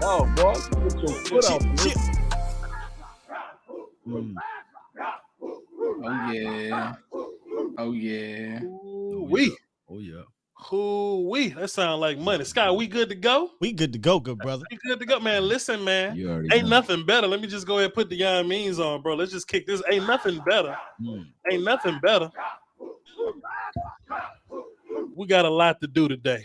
Oh, boy, put your foot off. Oh yeah. Oh yeah. We. Oh yeah. Who-wee. That sound like money. Sky, we good to go? We good to go, good brother. We good to go, man. Listen, man. You already Ain't know. nothing better. Let me just go ahead and put the young means on, bro. Let's just kick this. Ain't nothing better. Ain't nothing better. We got a lot to do today,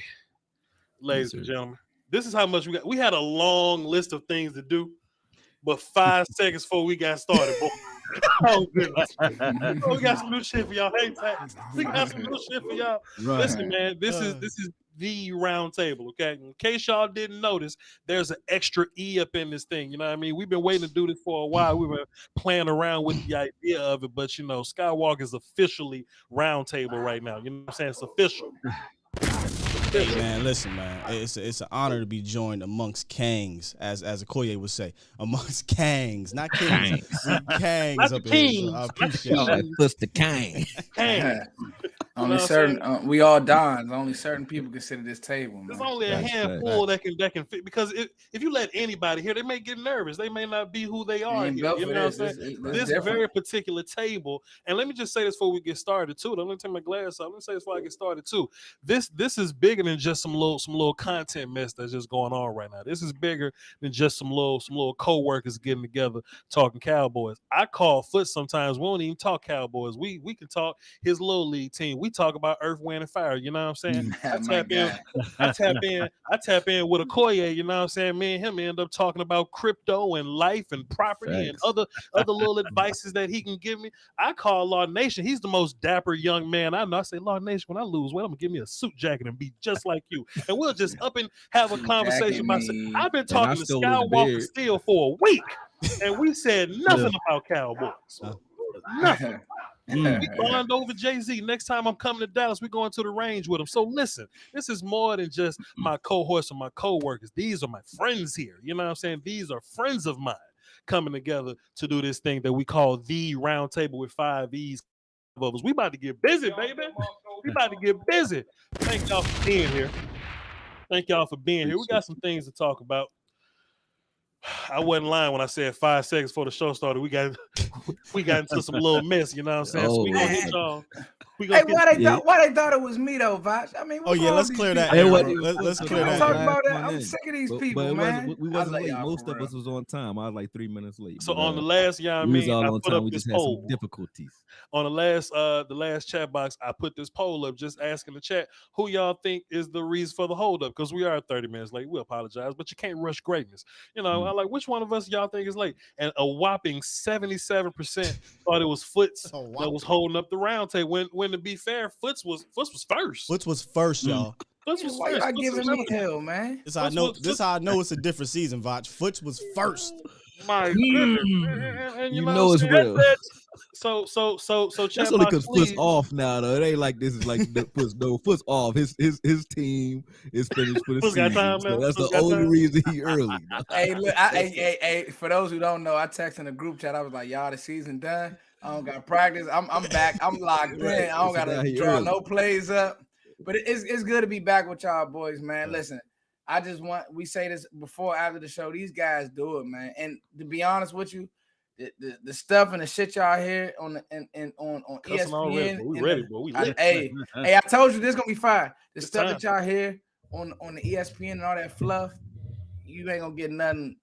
ladies and gentlemen. This is how much we got. We had a long list of things to do, but 5 seconds before we got started, boy. Oh, goodness. Oh, we got some new shit for y'all. Hey, we got some new shit for y'all. Right. Listen, man, this is the roundtable, okay? In case y'all didn't notice, there's an extra E up in this thing. You know what I mean? We've been waiting to do this for a while. We were playing around with the idea of it, but, you know, Skywalker is officially roundtable right now. You know what I'm saying? It's official. Hey, man, listen, man. It's an honor to be joined amongst kangs, as Akoye would say, amongst kangs, not kings, kangs not up the here. kings. So I appreciate it. That's the king. Only certain we all dons. Only certain people can sit at this table. Man. There's only a handful that can fit, because if you let anybody here, they may get nervous. They may not be who they are. You know what I'm saying? This very particular table, and let me just say this before we get started too. Let me take my glass off. Let me say this before I get started too. This is bigger than just some little content mess that's just going on right now. This is bigger than just some little co-workers getting together talking Cowboys. I call foot sometimes. We don't even talk Cowboys. We can talk his little league team. We talk about Earth, Wind, and Fire. You know what I'm saying? I tap in with Akoye. You know what I'm saying? Me and him end up talking about crypto and life and property and other little advices that he can give me. I call Law Nation. He's the most dapper young man I know. I say, Law Nation, when I lose weight, I'm gonna give me a suit jacket and be just like you, and we'll just up and have a conversation about. I've been talking to Skywalker Steele for a week, and we said nothing about Cowboys. Nothing. We bond over Jay-Z. Next time I'm coming to Dallas, we're going to the range with him. So listen, this is more than just my co-hosts and my co-workers. These are my friends here. You know what I'm saying? These are friends of mine coming together to do this thing that we call the Roundtable with 5 E's of us. We about to get busy, baby. We about to get busy. Thank y'all for being here. Thank y'all for being here. We got some things to talk about. I wasn't lying when I said 5 seconds before the show started. We got into some little mess, you know what I'm saying? So we gonna hit y'all. Why they thought it was me though, Voch? I mean, let's clear that. Let's clear that. I'm sick of these people, man. We wasn't late. Most of us was on time. I was like 3 minutes late. So on the last, I put up this poll. Difficulties. On the last chat box, I put this poll up, just asking the chat who y'all think is the reason for the holdup, because we are 30 minutes late. We apologize, but you can't rush greatness. You know, I like, which one of us y'all think is late? And a whopping 77% thought it was Foots that was holding up the round table. When to be fair, Foots was first. Foots was first, y'all. Foots was Why first. y'all giving me hell, man? This how I know it's a different season, Voch. Foots was first. My goodness. And you know it's real. So that's only because Foot's off now, though. It ain't like this is like Foot's off. His team is finished for the season. So that's the only reason he early. Hey, look, hey, for those who don't know, I texted in the group chat. I was like, y'all, the season done. I don't got practice. I'm back. I'm locked in. I don't gotta draw no plays up. But it's good to be back with y'all boys, man. Listen. We say this before, after the show, these guys do it, man. And to be honest with you, the stuff and the shit y'all hear on ESPN. We ready, bro. We lit. Hey, I told you this gonna be fire. The stuff that y'all hear on the ESPN and all that fluff, you ain't gonna get nothing.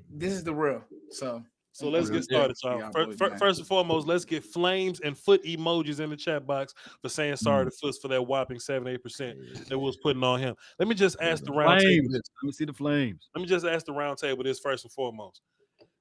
This is the real. So let's get started, y'all. First and foremost, let's get flames and foot emojis in the chat box for saying sorry to Foots for that whopping 7-8% that was putting on him. Let me just ask the roundtable. Let me see the flames. Let me just ask the roundtable this first and foremost.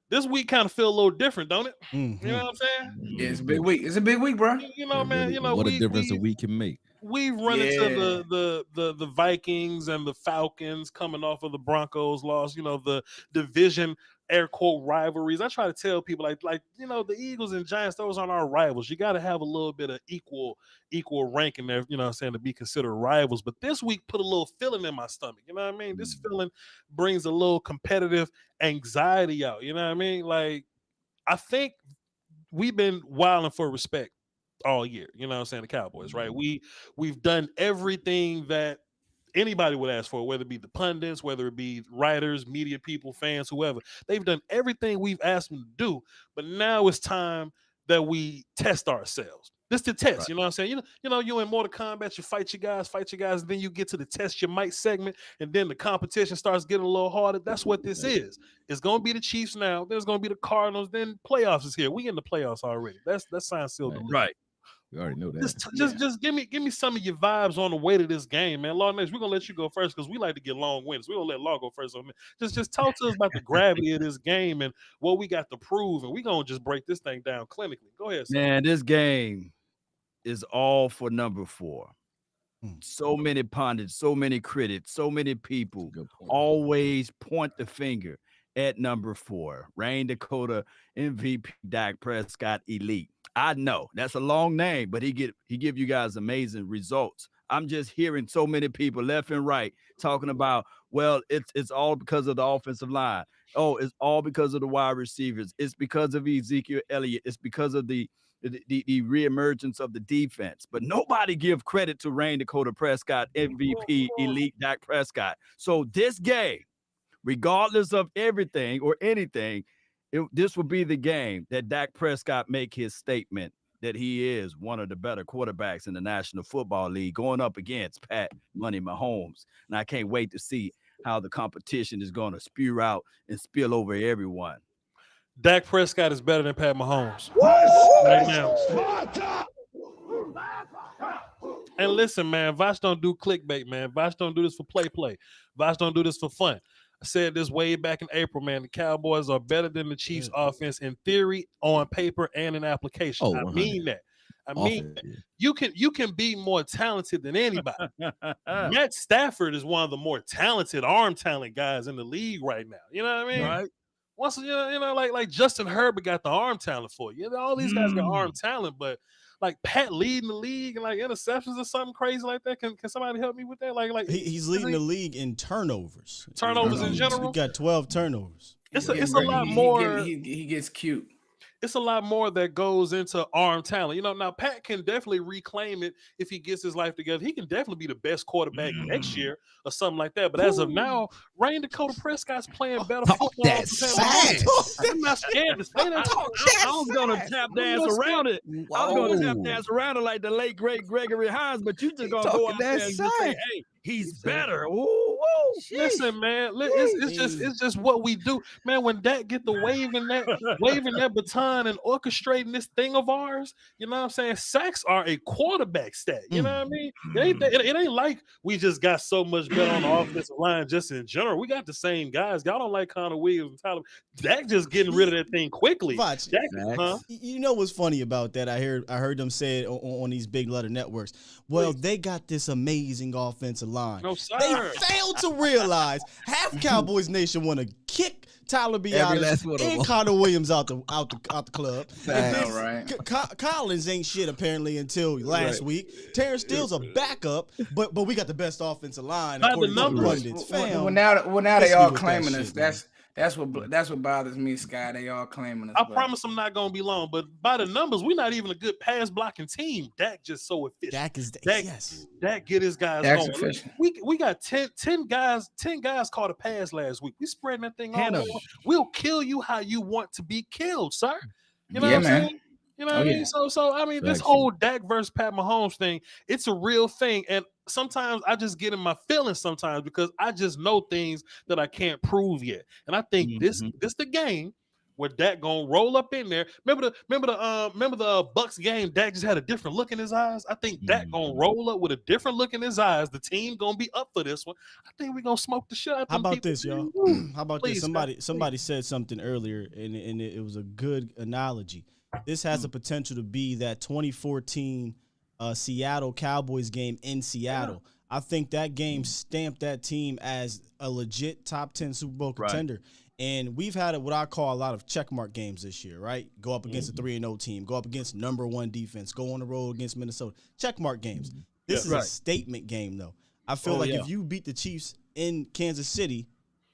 This week kind of feel a little different, don't it? Mm-hmm. You know what I'm saying? Yeah, it's a big week. It's a big week, bro. You know, man. You know what a difference a week can make. We've run into the Vikings and the Falcons coming off of the Broncos loss. You know, the division air quote rivalries. I try to tell people like you know, the Eagles and Giants, those aren't our rivals. You got to have a little bit of equal rank in there, you know what I'm saying, to be considered rivals. But this week put a little feeling in my stomach. You know what I mean? This feeling brings a little competitive anxiety out. You know what I mean? Like, I think we've been wilding for respect all year. You know what I'm saying? The Cowboys, right? We've done everything that anybody would ask for, whether it be the pundits, whether it be writers, media people, fans, whoever. They've done everything we've asked them to do, but now it's time that we test ourselves. This the test, right. You know what I'm saying? You in Mortal Kombat, you fight your guys, and then you get to the test your might segment, and then the competition starts getting a little harder. That's what this is. It's gonna be the Chiefs now, then it's gonna be the Cardinals, then playoffs is here. We in the playoffs already. That's signed, sealed, right. We already know that. Just give me some of your vibes on the way to this game, man. Lord knows we're gonna let you go first because we like to get long wins. We're gonna let Law go first. Just talk to us about the gravity of this game and what we got to prove, and we're gonna just break this thing down clinically. Go ahead, sir. Man. This game is all for number 4. So many pundits, so many critics, so many people always point the finger at number 4. Rain Dakota MVP Dak Prescott elite. I know that's a long name, but he give you guys amazing results. I'm just hearing so many people left and right talking about, well, it's all because of the offensive line. Oh, it's all because of the wide receivers. It's because of Ezekiel Elliott. It's because of the reemergence of the defense. But nobody give credit to Rain Dakota Prescott, MVP elite Dak Prescott. So this game, regardless of everything or anything, this will be the game that Dak Prescott make his statement that he is one of the better quarterbacks in the National Football League going up against Pat Money Mahomes. And I can't wait to see how the competition is going to spew out and spill over everyone. Dak Prescott is better than Pat Mahomes right now. And listen, man, Voch don't do clickbait, man. Voch don't do this for play. Voch don't do this for fun. I said this way back in April, man. The Cowboys are better than the Chiefs offense in theory, on paper, and in application. I mean that. You can be more talented than anybody. Matt Stafford is one of the more talented arm talent guys in the league right now. You know what I mean? Right. Once like Justin Herbert got the arm talent for you. All these guys got arm talent, but like Pat leading the league and like interceptions or something crazy like that. Can somebody help me with that? Like he's leading the league in turnovers. Turnovers in general. He got 12 turnovers. It's a lot more. He gets cute. It's a lot more that goes into arm talent. Now Pat can definitely reclaim it if he gets his life together. He can definitely be the best quarterback next year or something like that. But as of now, Rain Dakota Prescott's playing better football. I'm not scared to say that. I was going to tap dance around it. I was going to tap dance around it like the late, great Gregory Hines, but you just going to go out there and just say, hey, he's better. Ooh, listen, man, it's just what we do, man. When Dak get the waving that baton and orchestrating this thing of ours, you know what I'm saying? Sacks are a quarterback stat. You know what I mean? It ain't like we just got so much better on the offensive line just in general. We got the same guys. Y'all don't like Connor Williams and Tyler. Dak just getting rid of that thing quickly. You know what's funny about that? I heard them say it on these big letter networks. Well, they got this amazing offensive line. No, sir. They failed to realize half Cowboys Nation want to kick Tyler Biadasz and Connor Williams out the club. Collins ain't shit apparently until last week. Terrence Steele's a backup, but we got the best offensive line. By the numbers. Well, now they all claiming us. That's what bothers me, Sky. They all claiming us. I promise I'm not gonna be long, but by the numbers, we're not even a good pass blocking team. Dak just so efficient. Dak get his guys Dak's going. Efficient. We got 10 guys caught a pass last week. We spreading that thing all over. We'll kill you how you want to be killed, sir. You know what I'm saying? You know what I mean? So I mean, this whole Dak versus Pat Mahomes thing, it's a real thing. And sometimes I just get in my feelings sometimes because I just know things that I can't prove yet. And I think this the game where Dak gonna roll up in there. Remember the Bucks game, Dak just had a different look in his eyes. I think Dak gonna roll up with a different look in his eyes. The team gonna be up for this one. I think we're gonna smoke the shit out of them. How about this, y'all? How about this? Somebody said something earlier, and it was a good analogy. This has the potential to be that 2014 Seattle Cowboys game in Seattle. I think that game stamped that team as a legit top 10 Super Bowl contender. Right. And we've had what I call a lot of checkmark games this year, right? Go up against a 3-0 team, go up against number 1 defense, go on the road against Minnesota. Checkmark games. This is a statement game, though. I feel if you beat the Chiefs in Kansas City,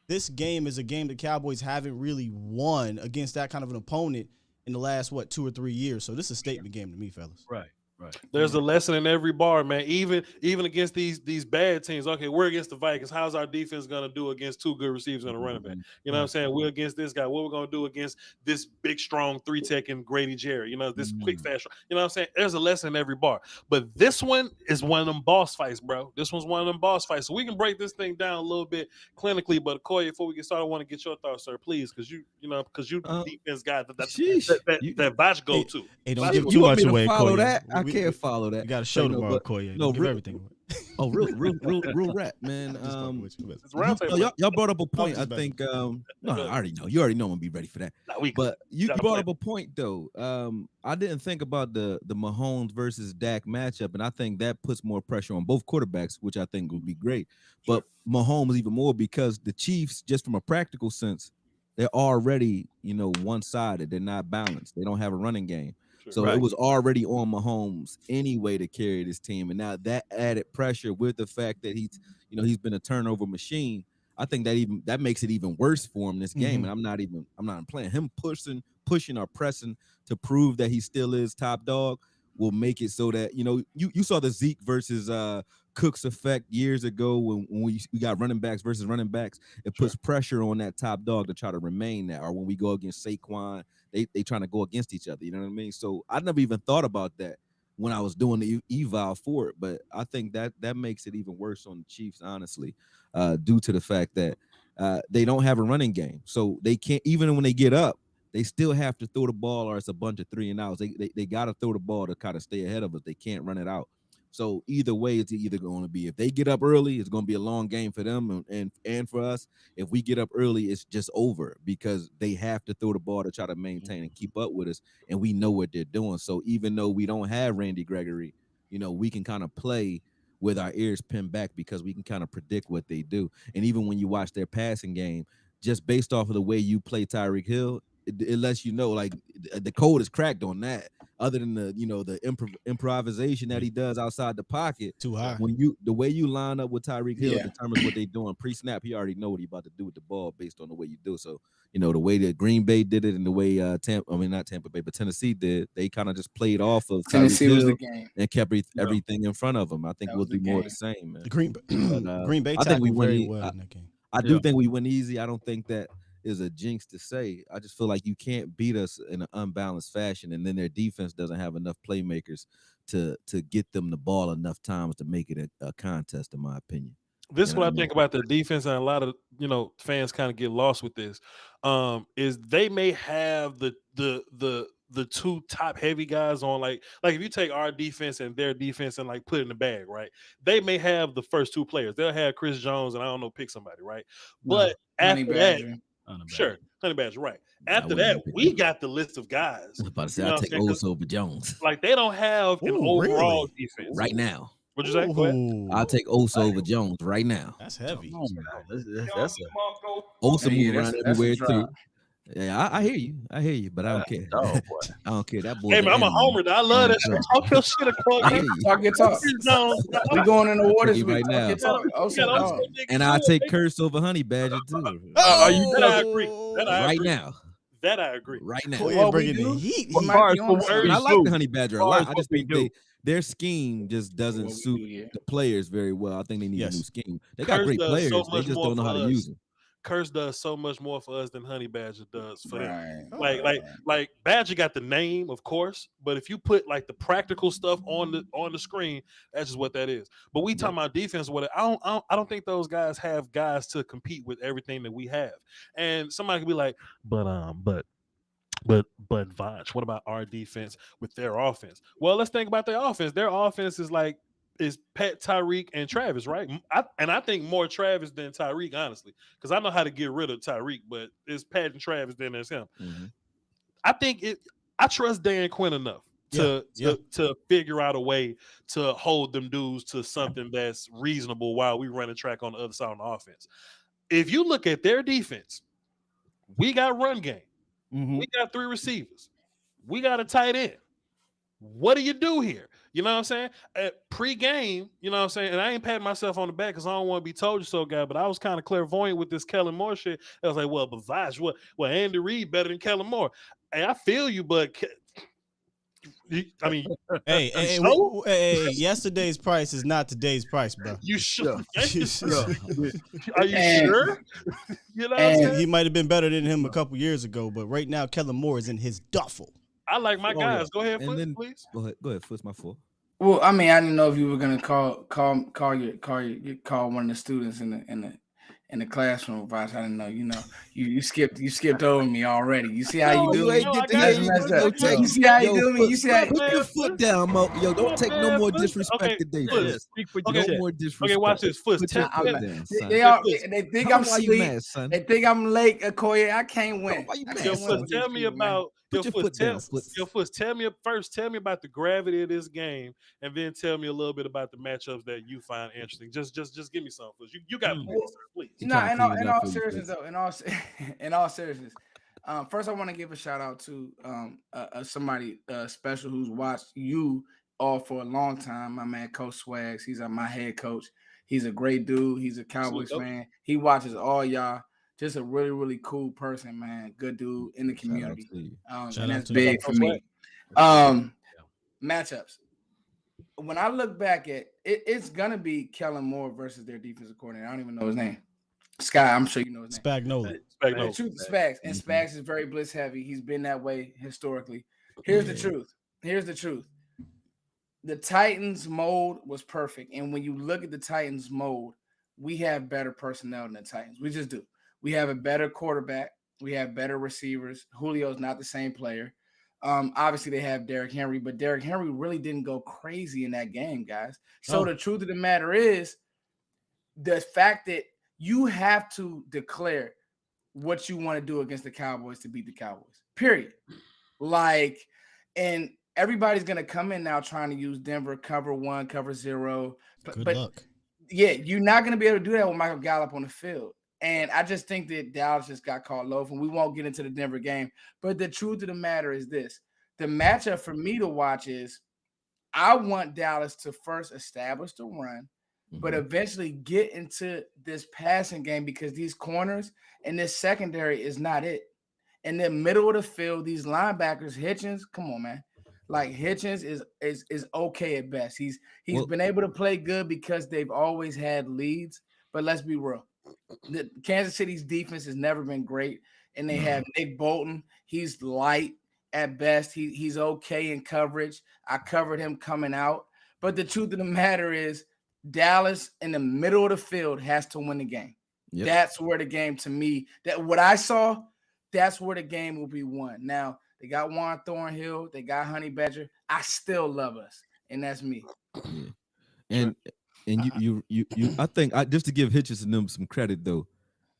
this game is a game the Cowboys haven't really won against that kind of an opponent in the last, 2 or 3 years. So this is a statement game to me, fellas. Right. Right. There's a lesson in every bar, man. Even against these bad teams. Okay, we're against the Vikings. How's our defense gonna do against two good receivers and a running back? You know what I'm saying? We're against this guy. What we're gonna do against this big, strong 3-tech and Grady Jerry? You know, this quick, fast. You know what I'm saying? There's a lesson in every bar. But this one is one of them boss fights, bro. This one's one of them boss fights. So we can break this thing down a little bit clinically. But Akoye, before we get started, I want to get your thoughts, sir, please, because you defense guy that Voch go to. Hey, don't give too much away, follow Akoye. that? I can't follow that. You got to show tomorrow, Akoye. No, give everything away. Oh, real rap, man. Y'all brought up a point. I think. No, I already know. You already know I'm gonna be ready for that. But you brought up a point though. I didn't think about the Mahomes versus Dak matchup, and I think that puts more pressure on both quarterbacks, which I think would be great. But Mahomes even more because the Chiefs, just from a practical sense, they're already one-sided. They're not balanced. They don't have a running game. So it was already on Mahomes anyway to carry this team, and now that added pressure with the fact that he's been a turnover machine. I think that makes it even worse for him this game. And I'm not playing him pushing or pressing to prove that he still is top dog will make it so that you saw the Zeke versus Cooks effect years ago when we got running backs versus running backs. It puts pressure on that top dog to try to remain that. Or when we go against Saquon, they trying to go against each other. You know what I mean? So I never even thought about that when I was doing the eval for it. But I think that makes it even worse on the Chiefs, honestly, due to the fact that they don't have a running game. So they can't, even when they get up, they still have to throw the ball or it's a bunch of 3 and outs. They got to throw the ball to kind of stay ahead of us. They can't run it out. So either way, it's either going to be, if they get up early, it's going to be a long game for them and for us. If we get up early, it's just over because they have to throw the ball to try to maintain and keep up with us, and we know what they're doing. So even though we don't have Randy Gregory, we can kind of play with our ears pinned back because we can kind of predict what they do. And even when you watch their passing game, just based off of the way you play Tyreek Hill, it lets you know, like, the code is cracked on that. Other than the improvisation that he does outside the pocket, too high. The way you line up with Tyreek Hill determines what they're doing pre-snap. He already know what he's about to do with the ball based on the way you do. So the way that Green Bay did it and the way not Tampa Bay, but Tennessee did, they kind of just played off of Tennessee Tyreek was Hill the game and kept everything in front of them. I think we'll do more of the same, man. The Green Bay I think we win very well in that game. I do think we win easy. I don't think that is a jinx to say. I just feel like you can't beat us in an unbalanced fashion, and then their defense doesn't have enough playmakers to get them the ball enough times to make it a contest, in my opinion. This is what I think about the defense, and a lot of fans kind of get lost with this. Is they may have the 2 top heavy guys on, like if you take our defense and their defense and like put it in the bag, right? They may have the first 2 players. They'll have Chris Jones and I don't know, pick somebody, right? But after that, sure, Honey Badger, right? After that, we got the list of guys. I was about to say I take Oso over Jones. Like they don't have an overall defense right now. What'd you say? Go ahead. I'll take Oso over Jones right now. That's heavy. That's Oso move around everywhere too. Yeah, I hear you, but I don't care. Oh, boy. I don't care. That boy. Hey man, I'm a homer. I love that shit. Talk your shit, Talk your talk. We going in the waters right now. And I take Curse over Honey Badger too. Are you? That I agree. Now. That I agree. Right now. Bringing the heat. I like the Honey Badger a lot. I just think their scheme just doesn't suit the players very well. I think they need a new scheme. They got great players. They just don't know how to use them. Curse does so much more for us than Honey Badger does for them. Like Badger got the name, of course, but if you put like the practical stuff on the screen, that's just what that is. But we talking about defense. I don't think those guys have guys to compete with everything that we have. And somebody could be like, but Voch, what about our defense with their offense? Well, let's think about their offense. Their offense is Pat, Tyreek, and Travis, right? I think more Travis than Tyreek, honestly, because I know how to get rid of Tyreek, but it's Pat and Travis, then there's him. I trust Dan Quinn enough to figure out a way to hold them dudes to something that's reasonable while we run a track on the other side on the offense. If you look at their defense, we got run game. We got 3 receivers. We got a tight end. What do you do here? You know what I'm saying? Pre-game, you know what I'm saying? And I ain't patting myself on the back because I don't want to be told you so guy, but I was kind of clairvoyant with this Kellen Moore shit. I was like, well, but Voch, well, Andy Reid better than Kellen Moore. Hey, I feel you, but I mean, hey, yesterday's price is not today's price, bro. You sure? Are you And- sure? You know what I'm saying? He might have been better than him a couple years ago, but right now Kellen Moore is in his duffel. I like my guys. Go ahead, Foot, please. Go ahead, Foot's my fault. Well, I mean, I didn't know if you were gonna call one of the students in the classroom, Voch. I didn't know. You skipped over me already. You see how you do me? You see how you do me? You see how put your foot down, Mo. Yo, don't take no more disrespect today. No more disrespect. Okay, watch this. Foot. They think I'm asleep. They think I'm late, Akoye. I can't win. Yo, Foot, tell me about. Yo, Foot, tell me about the gravity of this game, and then tell me a little bit about the matchups that you find interesting. Just give me some. You got points, please. No, in all seriousness, though, in all seriousness, first I want to give a shout out to somebody special who's watched you all for a long time. My man, Coach Swags. He's my head coach. He's a great dude. He's a Cowboys fan. He watches all y'all. Just a really, really cool person, man. Good dude in the community. And that's big for me. Matchups. When I look back at it, it's gonna be Kellen Moore versus their defensive coordinator. I don't even know his name. Sky, I'm sure you know his name. Spagnuolo. The truth is Spags. And Spags is very blitz heavy. He's been that way historically. Here's the truth. The Titans mold was perfect. And when you look at the Titans mold, we have better personnel than the Titans. We just do. We have a better quarterback. We have better receivers. Julio's not the same player. Obviously, they have Derrick Henry, but Derrick Henry really didn't go crazy in that game, guys. So the truth of the matter is the fact that you have to declare what you want to do against the Cowboys to beat the Cowboys, period. And everybody's going to come in now trying to use Denver cover 1, cover 0. Good luck. Yeah, you're not going to be able to do that with Michael Gallup on the field. And I just think that Dallas just got caught low, and we won't get into the Denver game. But the truth of the matter is this. The matchup for me to watch is I want Dallas to first establish the run, but eventually get into this passing game because these corners and this secondary is not it. In the middle of the field, these linebackers, Hitchens, come on, man. Like Hitchens is okay at best. He's been able to play good because they've always had leads. But let's be real. The Kansas City's defense has never been great, and they have Nick Bolton. He's light at best. He's okay in coverage. I covered him coming out. But the truth of the matter is Dallas in the middle of the field has to win the game. Yep. That's where the game, to me, that what I saw, that's where the game will be won. Now, they got Juan Thornhill. They got Honey Badger. I still love us, and that's me. And you I think just to give Hitchens and them some credit though,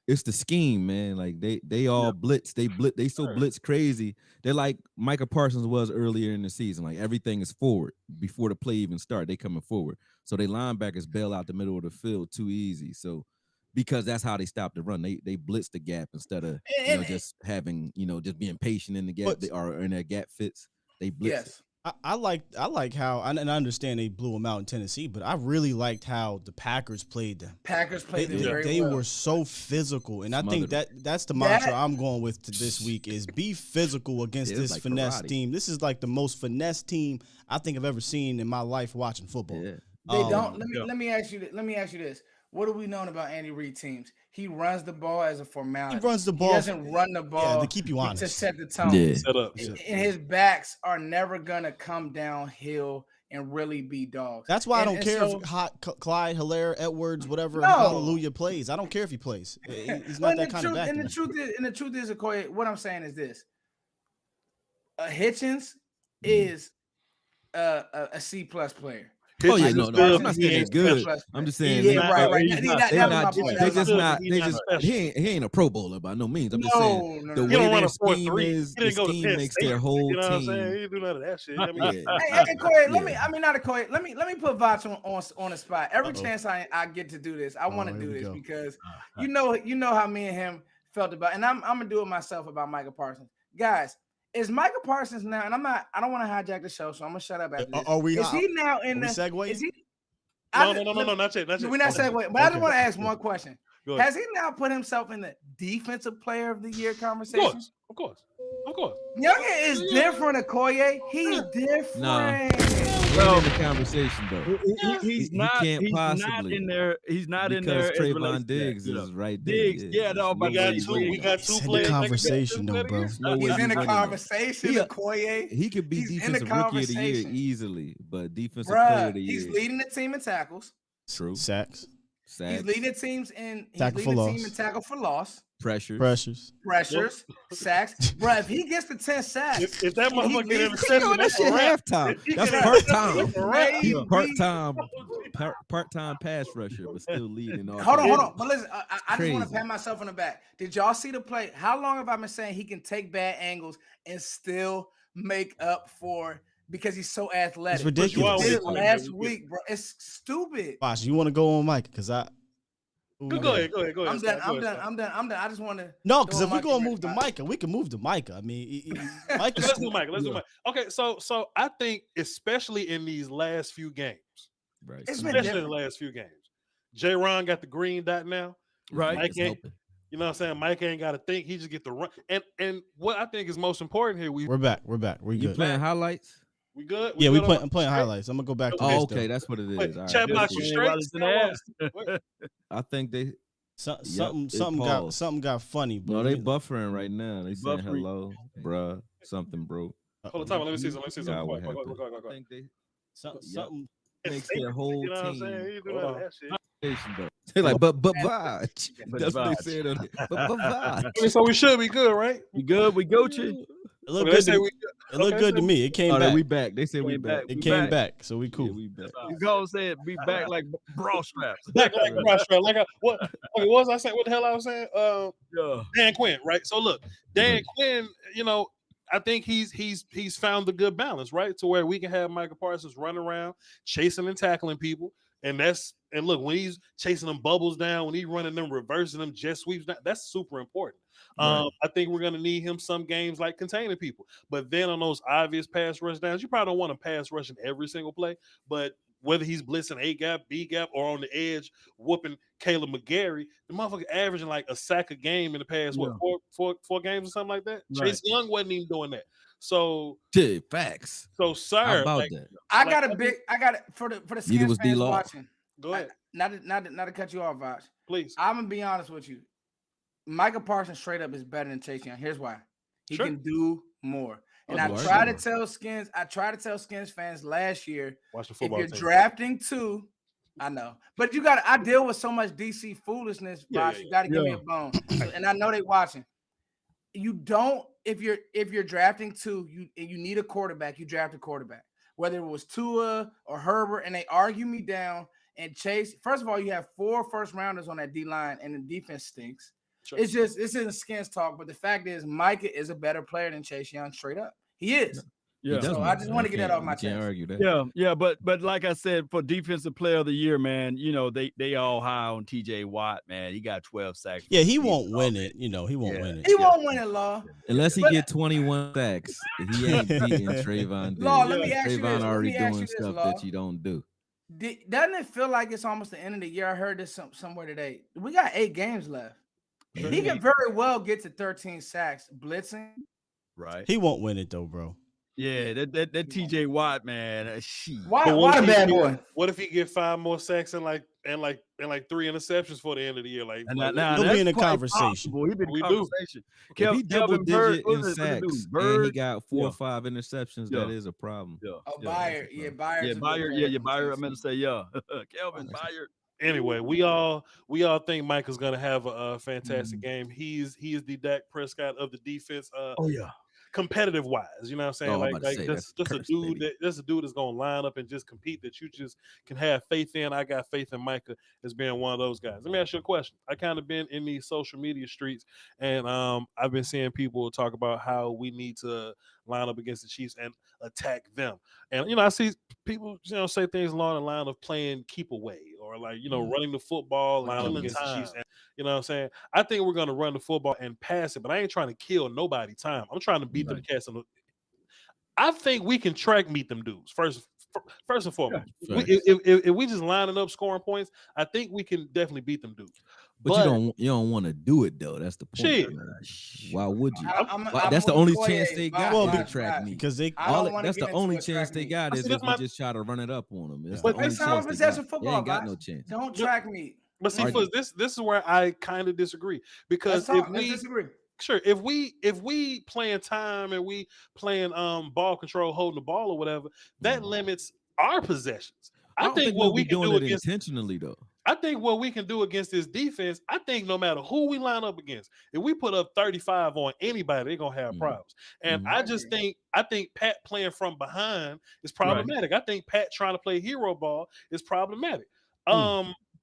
it's the scheme, man. Like they all blitz, they so blitz crazy. They're like Micah Parsons was earlier in the season. Like everything is forward before the play even start. They coming forward, so they linebackers bail out the middle of the field too easy. So because that's how they stop the run, they blitz the gap instead of just having just being patient in the gap or in their gap fits. They blitz. Yes. I like how, and I understand they blew them out in Tennessee, but I really liked how the Packers played them. They were so physical, and I think that's the mantra I'm going with this week is be physical against this like finesse team. This is like the most finesse team I think I've ever seen in my life watching football. Yeah. They don't. Let me ask you this. What have we known about Andy Reid teams? He runs the ball as a formality. He runs the ball. He doesn't run the ball to keep you honest. To set the tone. Yeah. Set up. And his backs are never going to come downhill and really be dogs. That's why I don't care if Clyde, Hilaire, Edwards, whatever, Hallelujah plays. I don't care if he plays. He's not that kind of back. And the truth is, Akoye, what I'm saying is this. Hitchens is a C+ player. Oh yeah, no, I'm not saying it's good. I'm just saying, he ain't a Pro Bowler by no means. I'm just saying the way their scheme is, the scheme makes their whole team. You know what I'm saying? He do none of that shit. I mean, hey, Corey, let me put Voch on the spot. Every chance I get to do this, I want to do this because you know how me and him felt about, and I'm gonna do it myself about Micah Parsons, guys. Is Micah Parsons now? And I don't want to hijack the show, so I'm gonna shut up after this. Is he now in the segue? Is he? No, not yet. We're not segueing, but I just want to ask one question. Has he now put himself in the defensive player of the year conversation? Of course. Of course. Youngin is different, Akoye. He's different. Nah. Well, in the conversation though, he's he not. Can't he's possibly not in there. He's not in because there. Trayvon Diggs is right there. Diggs, yeah, no, we got two in players. The conversation though, bro. He's in the conversation. Akoye. He could be defensive rookie of the year easily, but defensive player of the year. He's leading the team in tackles. True. Sacks. He's leading the team in tackle for loss. Pressures. Sacks. Bro, if he gets to 10 sacks, if that motherfucker get intercepted, that shit halftime. That's part-time pass rusher, but still leading. Hold on. But listen, I just want to pat myself on the back. Did y'all see the play? How long have I been saying he can take bad angles and still make up for? Because he's so athletic. It's ridiculous. He did it last week, bro. It's stupid. Bosh, you want to go on Mike? Because Go ahead. I'm done. I just want to. No, because if we're gonna move to Micah, we can move to Micah. I mean, Micah. Let's do Micah. Okay, so I think especially in these last few games, right? Especially in the last few games, J-Ron got the green dot now, right? Mike ain't, you know what I'm saying? Mike ain't got to think; he just get the run. And what I think is most important here, we're back. We're good. You playing highlights? We good? Yeah, I'm playing highlights. I'm gonna go back to this. Okay, that's what it is. Chat box, you straight? I think they something got funny, bro. No, they buffering right now. They saying hello, bruh. Something broke. Hold on, let me see something. Go. I think they something makes their whole team. They like, but Voch. That's what they said. But Voch. So we should be good, right? We good. We go to. It looked good to me. It came back. We back. They said we back. It came back, so we cool. Yeah, we back. You go said we back like bra straps. Back like bra straps. Like what was I saying? What the hell I was saying? Dan Quinn, right? So look, Dan Quinn, you know, I think he's found the good balance, right? To where we can have Micah Parsons run around, chasing and tackling people. And look, when he's chasing them bubbles down, when he's running them, reversing them, jet sweeps down, that's super important. Right. I think we're going to need him some games like containing people. But then on those obvious pass rush downs, you probably don't want to pass rush in every single play. But whether he's blitzing A gap, B gap, or on the edge, whooping Caleb McGarry, the motherfucker averaging like a sack a game in the past, four games or something like that? Right. Chase Young wasn't even doing that. So, facts. So, sir, how about that? I got it for the Skins fans watching. Go ahead. Not to cut you off, Voch. Please. I'm gonna be honest with you. Micah Parsons straight up is better than Chase Young. Here's why. He can do more. And I try to tell Skins fans last year, if you're drafting two, I know, but I deal with so much DC foolishness, Voch. You got to give me a bone. And I know they watching. You don't, if you're drafting two, you need a quarterback, you draft a quarterback. Whether it was Tua or Herbert, and they argue me down and Chase. First of all, you have 4 first-rounders on that D-line, and the defense stinks. Sure. It's isn't Skins talk, but the fact is Micah is a better player than Chase Young, straight up. He is. Yeah. So I just want to get that off my chest. Can't argue that. Yeah, but like I said, for defensive player of the year, man, you know, they all high on TJ Watt, man. He got 12 sacks. Yeah, he won't win it. You know, he won't win it. He won't win it, Law. Unless he get 21 sacks. He ain't beating Trayvon. Law, let me ask you this. Trayvon already doing stuff that you don't do. Doesn't it feel like it's almost the end of the year? I heard this somewhere today. We got 8 games left. He can very well get to 13 sacks blitzing. Right. He won't win it though, bro. Yeah, that TJ Watt, man. Why a bad boy? What if he get 5 more sacks and like 3 interceptions for the end of the year? Like, he'll be in the conversation. He'll be in the conversation. If he double-digit in sacks and he got 4 or 5 interceptions, that is a problem. Byard. Byard. I meant to say, Kelvin Byard. Anyway, we all think Micah's gonna have a fantastic game. He is the Dak Prescott of the defense. Competitive wise, you know what I'm saying? Just a dude that's gonna line up and just compete that you just can have faith in. I got faith in Micah as being one of those guys. Let me ask you a question. I kind of been in these social media streets, and I've been seeing people talk about how we need to line up against the Chiefs and attack them. And I see people say things along the line of playing keep away or running the football and against the Chiefs. And, you know what I'm saying? I think we're gonna run the football and pass it, but I ain't trying to kill nobody time. I'm trying to beat them cats. I think we can track meet them dudes first and foremost. If we just lining up scoring points, I think we can definitely beat them dudes. But you don't want to do it though. That's the point. Shit. Why would you? That's the only chance they got to track me. Because that's the only chance they got is if we just try to run it up on them. That's the only chance they got. They ain't got no chance. Don't track me. But see, this is where I kind of disagree because if we playing time and we playing ball control, holding the ball or whatever, that limits our possessions. I think what we can do against intentionally though. I think what we can do against this defense, I think no matter who we line up against, if we put up 35 on anybody, they're gonna have problems. And I think Pat playing from behind is problematic. Right. I think Pat trying to play hero ball is problematic.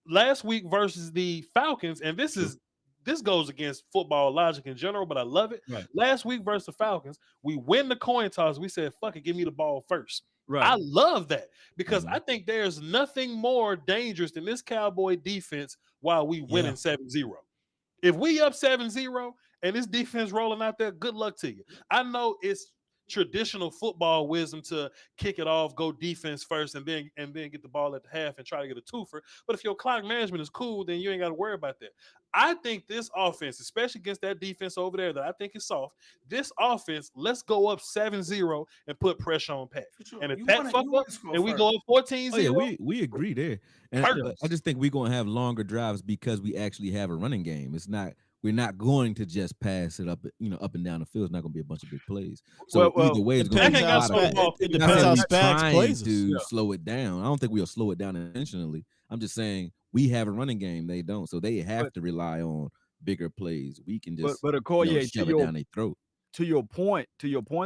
Last week versus the Falcons, and this goes against football logic in general, but I love it. Right. Last week versus the Falcons, we win the coin toss. We said, fuck it, give me the ball first. Right. I love that because I think there's nothing more dangerous than this Cowboy defense while we winning 7-0. If we up 7-0 and this defense rolling out there, good luck to you. I know it's traditional football wisdom to kick it off, go defense first, and then get the ball at the half and try to get a twofer. But if your clock management is cool, then you ain't got to worry about that. I think this offense, especially against that defense over there that I think is soft, this offense, let's go up 7-0 and put pressure on Pat. Sure. And if Pat fuck up and we go up 14-0. We agree there. And I just think we're going to have longer drives because we actually have a running game. We're not going to just pass it up, up and down the field. It's not going to be a bunch of big plays. So either way, it's going to be it depends how Spags plays to slow it down. I don't think we'll slow it down intentionally. I'm just saying we have a running game. They don't, so they have to rely on bigger plays. We can just but Akoye, shove it down their throat. To your point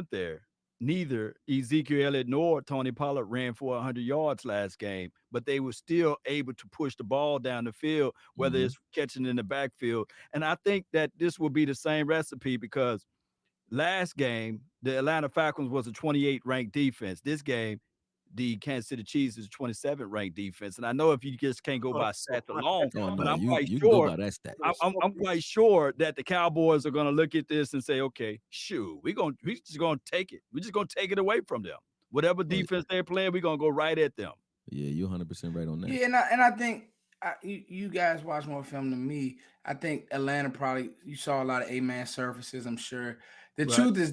there. Neither Ezekiel Elliott nor Tony Pollard ran for 100 yards last game, but they were still able to push the ball down the field, whether it's catching in the backfield. And I think that this will be the same recipe because last game, the Atlanta Falcons was a 28th ranked defense. This game, the Kansas City Chiefs is a 27th ranked defense. And I know if you just can't go by stats alone, but I'm quite sure I'm quite sure that the Cowboys are going to look at this and say, okay, shoot, we're just going to take it. We're just going to take it away from them. Whatever defense they're playing, we're going to go right at them. Yeah, you're 100% right on that. Yeah, and I think you guys watch more film than me. I think Atlanta you saw a lot of A-man surfaces, I'm sure. The truth is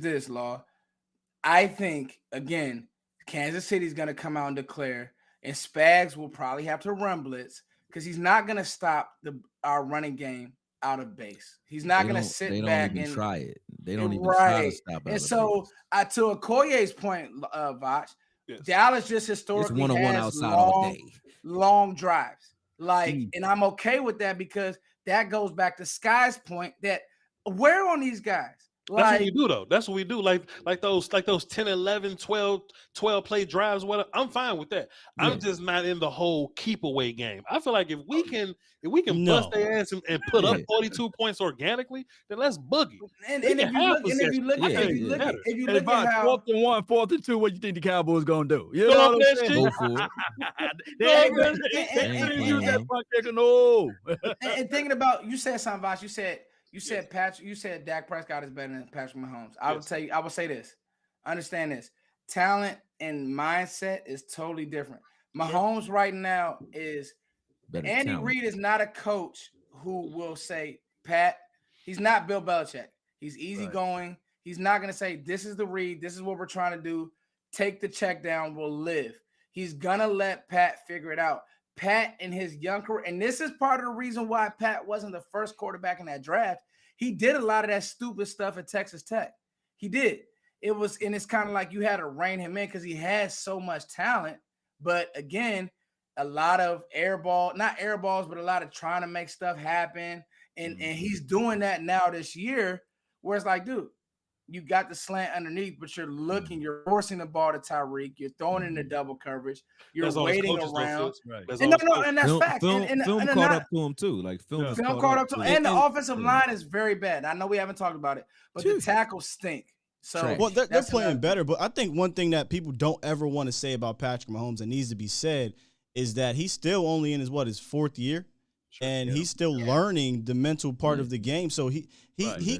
this, Law. I think, again, Kansas City's going to come out and declare, and Spags will probably have to run blitz because he's not going to stop our running game out of base. He's not going to sit back and try it. They don't even try to stop it. And so, to Okoye's point, Voch, Dallas just historically it's 1-on-1 has outside all day. Long drives. And I'm okay with that because that goes back to Sky's point that where on these guys? That's what we do, though. That's what we do. Like those 10, 11, 12 play drives, whatever. I'm fine with that. Yeah. I'm just not in the whole keep away game. I feel like if we can bust their ass and put up 42 points organically, then let's boogie. And if you look at how 4th and 1, 4th and 2, what you think the Cowboys gonna do? You know what I'm saying? Go for it. And thinking about, you said something, Voch. You said Dak Prescott is better than Patrick Mahomes. I would say this. Understand this. Talent and mindset is totally different. Mahomes right now is better Andy talent. Reid is not a coach who will say, Pat, he's not Bill Belichick. He's easygoing. Right. He's not going to say, this is the read. This is what we're trying to do. Take the check down. We'll live. He's going to let Pat figure it out. Pat in his young career, and this is part of the reason why Pat wasn't the first quarterback in that draft. He did a lot of that stupid stuff at Texas Tech. He did. It's kind of like you had to rein him in because he has so much talent. But again, a lot of not air balls, but a lot of trying to make stuff happen. And he's doing that now this year, where it's like, dude, you got the slant underneath, but you're forcing the ball to Tyreek. You're throwing in the double coverage. You're waiting around. Right. And that's fact. Film caught up to him too. Like film caught up to him. And the offensive line is very bad. I know we haven't talked about it, but the tackles stink. So they're playing better. But I think one thing that people don't ever want to say about Patrick Mahomes that needs to be said is that he's still only in his 4th year. And he's still learning the mental part of the game. So he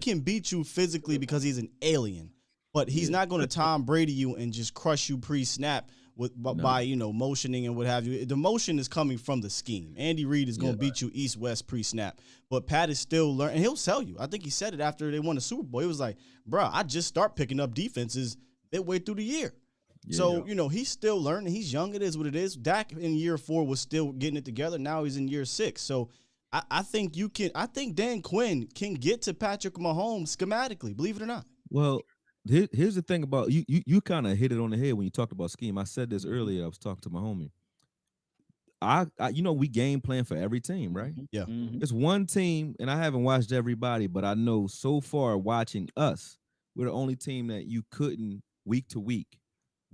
can beat you physically because he's an alien. But he's not going to Tom Brady you and just crush you pre-snap by motioning and what have you. The motion is coming from the scheme. Andy Reid is going to beat you east-west pre-snap, but Pat is still learning. He'll tell you. I think he said it after they won the Super Bowl. He was like, "Bro, I just start picking up defenses midway through the year." Yeah. So he's still learning. He's young. It is what it is. Dak in year 4 was still getting it together. Now he's in year 6. So I think you can. I think Dan Quinn can get to Patrick Mahomes schematically. Believe it or not. Well, here's the thing about you. You kind of hit it on the head when you talked about scheme. I said this earlier. I was talking to my homie. We game plan for every team, right? Yeah. Mm-hmm. It's one team, and I haven't watched everybody, but I know so far watching us, we're the only team that you couldn't week to week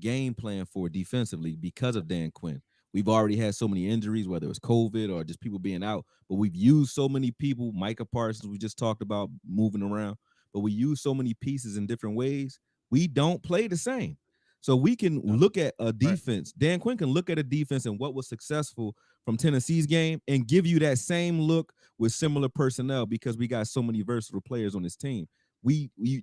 game plan for defensively because of Dan Quinn. We've already had so many injuries, whether it was COVID or just people being out, but we've used so many people. Micah Parsons, we just talked about moving around, but we use so many pieces in different ways. We don't play the same. So we can look at a defense. Right. Dan Quinn can look at a defense and what was successful from Tennessee's game and give you that same look with similar personnel because we got so many versatile players on this team.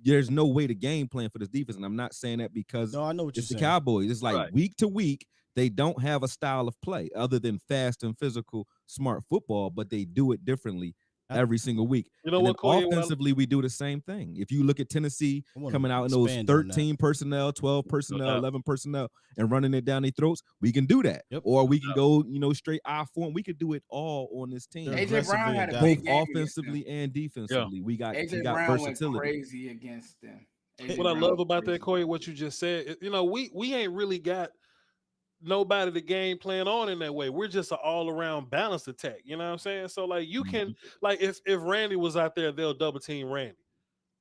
There's no way to game plan for this defense, and I'm not saying that because I know what it's you're the saying. Cowboys. It's like week to week, they don't have a style of play other than fast and physical, smart football, but they do it differently every single week. You know what, Akoye, offensively, we do the same thing. If you look at Tennessee coming out in those 13 personnel, 12 personnel, 11 personnel, and running it down their throats, we can do that. Yep. Or we can go, straight I form. We could do it all on this team. AJ Brown had a both offensively and defensively. Yeah. We got Brown versatility. Went crazy against them. What I love about that, Akoye, what you just said, we ain't really got nobody to game plan on in that way. We're just an all-around balanced attack. You know what I'm saying? So like you can if Randy was out there, they'll double team Randy.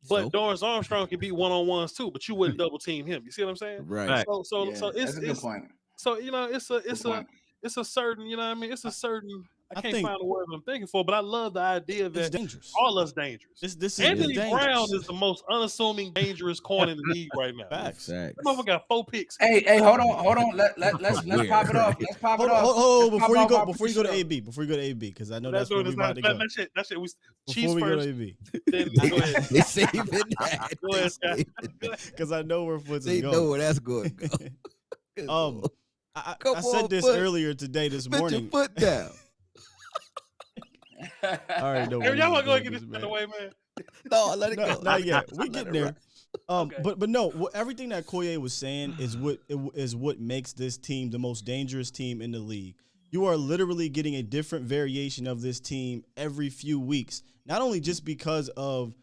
But Dorrance Armstrong can be one-on-ones too, but you wouldn't double team him. You see what I'm saying? Right. So it's a good point. So it's a certain, it's a certain I can't find the word I'm thinking for, but I love the idea that dangerous. All us dangerous. This Anthony is Brown is the most unassuming, dangerous corner in the league right now. Facts. That motherfucker got 4 picks. Hey, hold on. Let's pop it off. Let's pop it off. Before you go to AB, because I know that's where we about to go. That shit. Before we go to AB, go ahead. They saving that. Go ahead, Scott. Because I know where Foots is going. They know where that's going. I said this earlier today, this morning. Put your foot down. All right, no. Y'all want to go and get this out the way, man? No, let it go. Not yet. We get there. Okay. But no. Everything that Akoye was saying is what makes this team the most dangerous team in the league. You are literally getting a different variation of this team every few weeks. Not only just because of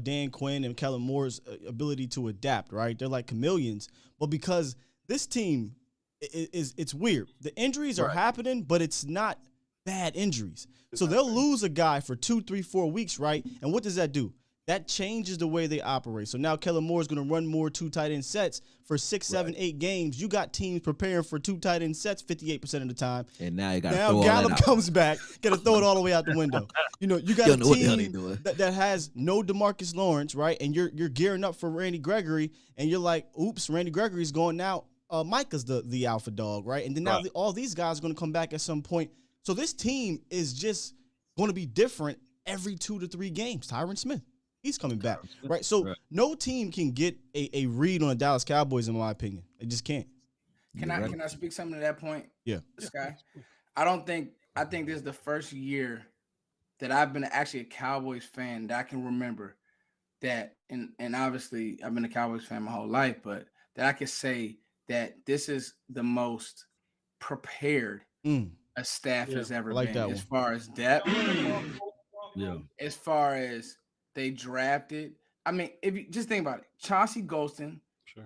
Dan Quinn and Kellen Moore's ability to adapt, right? They're like chameleons, but because this team it's weird. The injuries are happening, but it's not bad injuries. So they'll lose a guy for 2, 3, 4 weeks, right? And what does that do? That changes the way they operate. So now Kellen Moore is going to run more 2 tight end sets for 6, 7, 8 games. You got teams preparing for 2 tight end sets 58% of the time. And now you got to throw Gallup all that comes back, got to throw it all the way out the window. You got a team that has no DeMarcus Lawrence, right? And you're gearing up for Randy Gregory, and you're like, oops, Randy Gregory's going out. Micah's the alpha dog, right? And then now all these guys are going to come back at some point. So this team is just going to be different every 2 to 3 games. Tyron Smith, he's coming back, right? So no team can get a read on the Dallas Cowboys, in my opinion. They just can't. Can I speak something to that point? Yeah. Sky? I think this is the first year that I've been actually a Cowboys fan that I can remember that, and obviously I've been a Cowboys fan my whole life, but that I could say that this is the most prepared a staff has ever been as far as depth. As far as they drafted. I mean, if you just think about it, Chauncey Golston,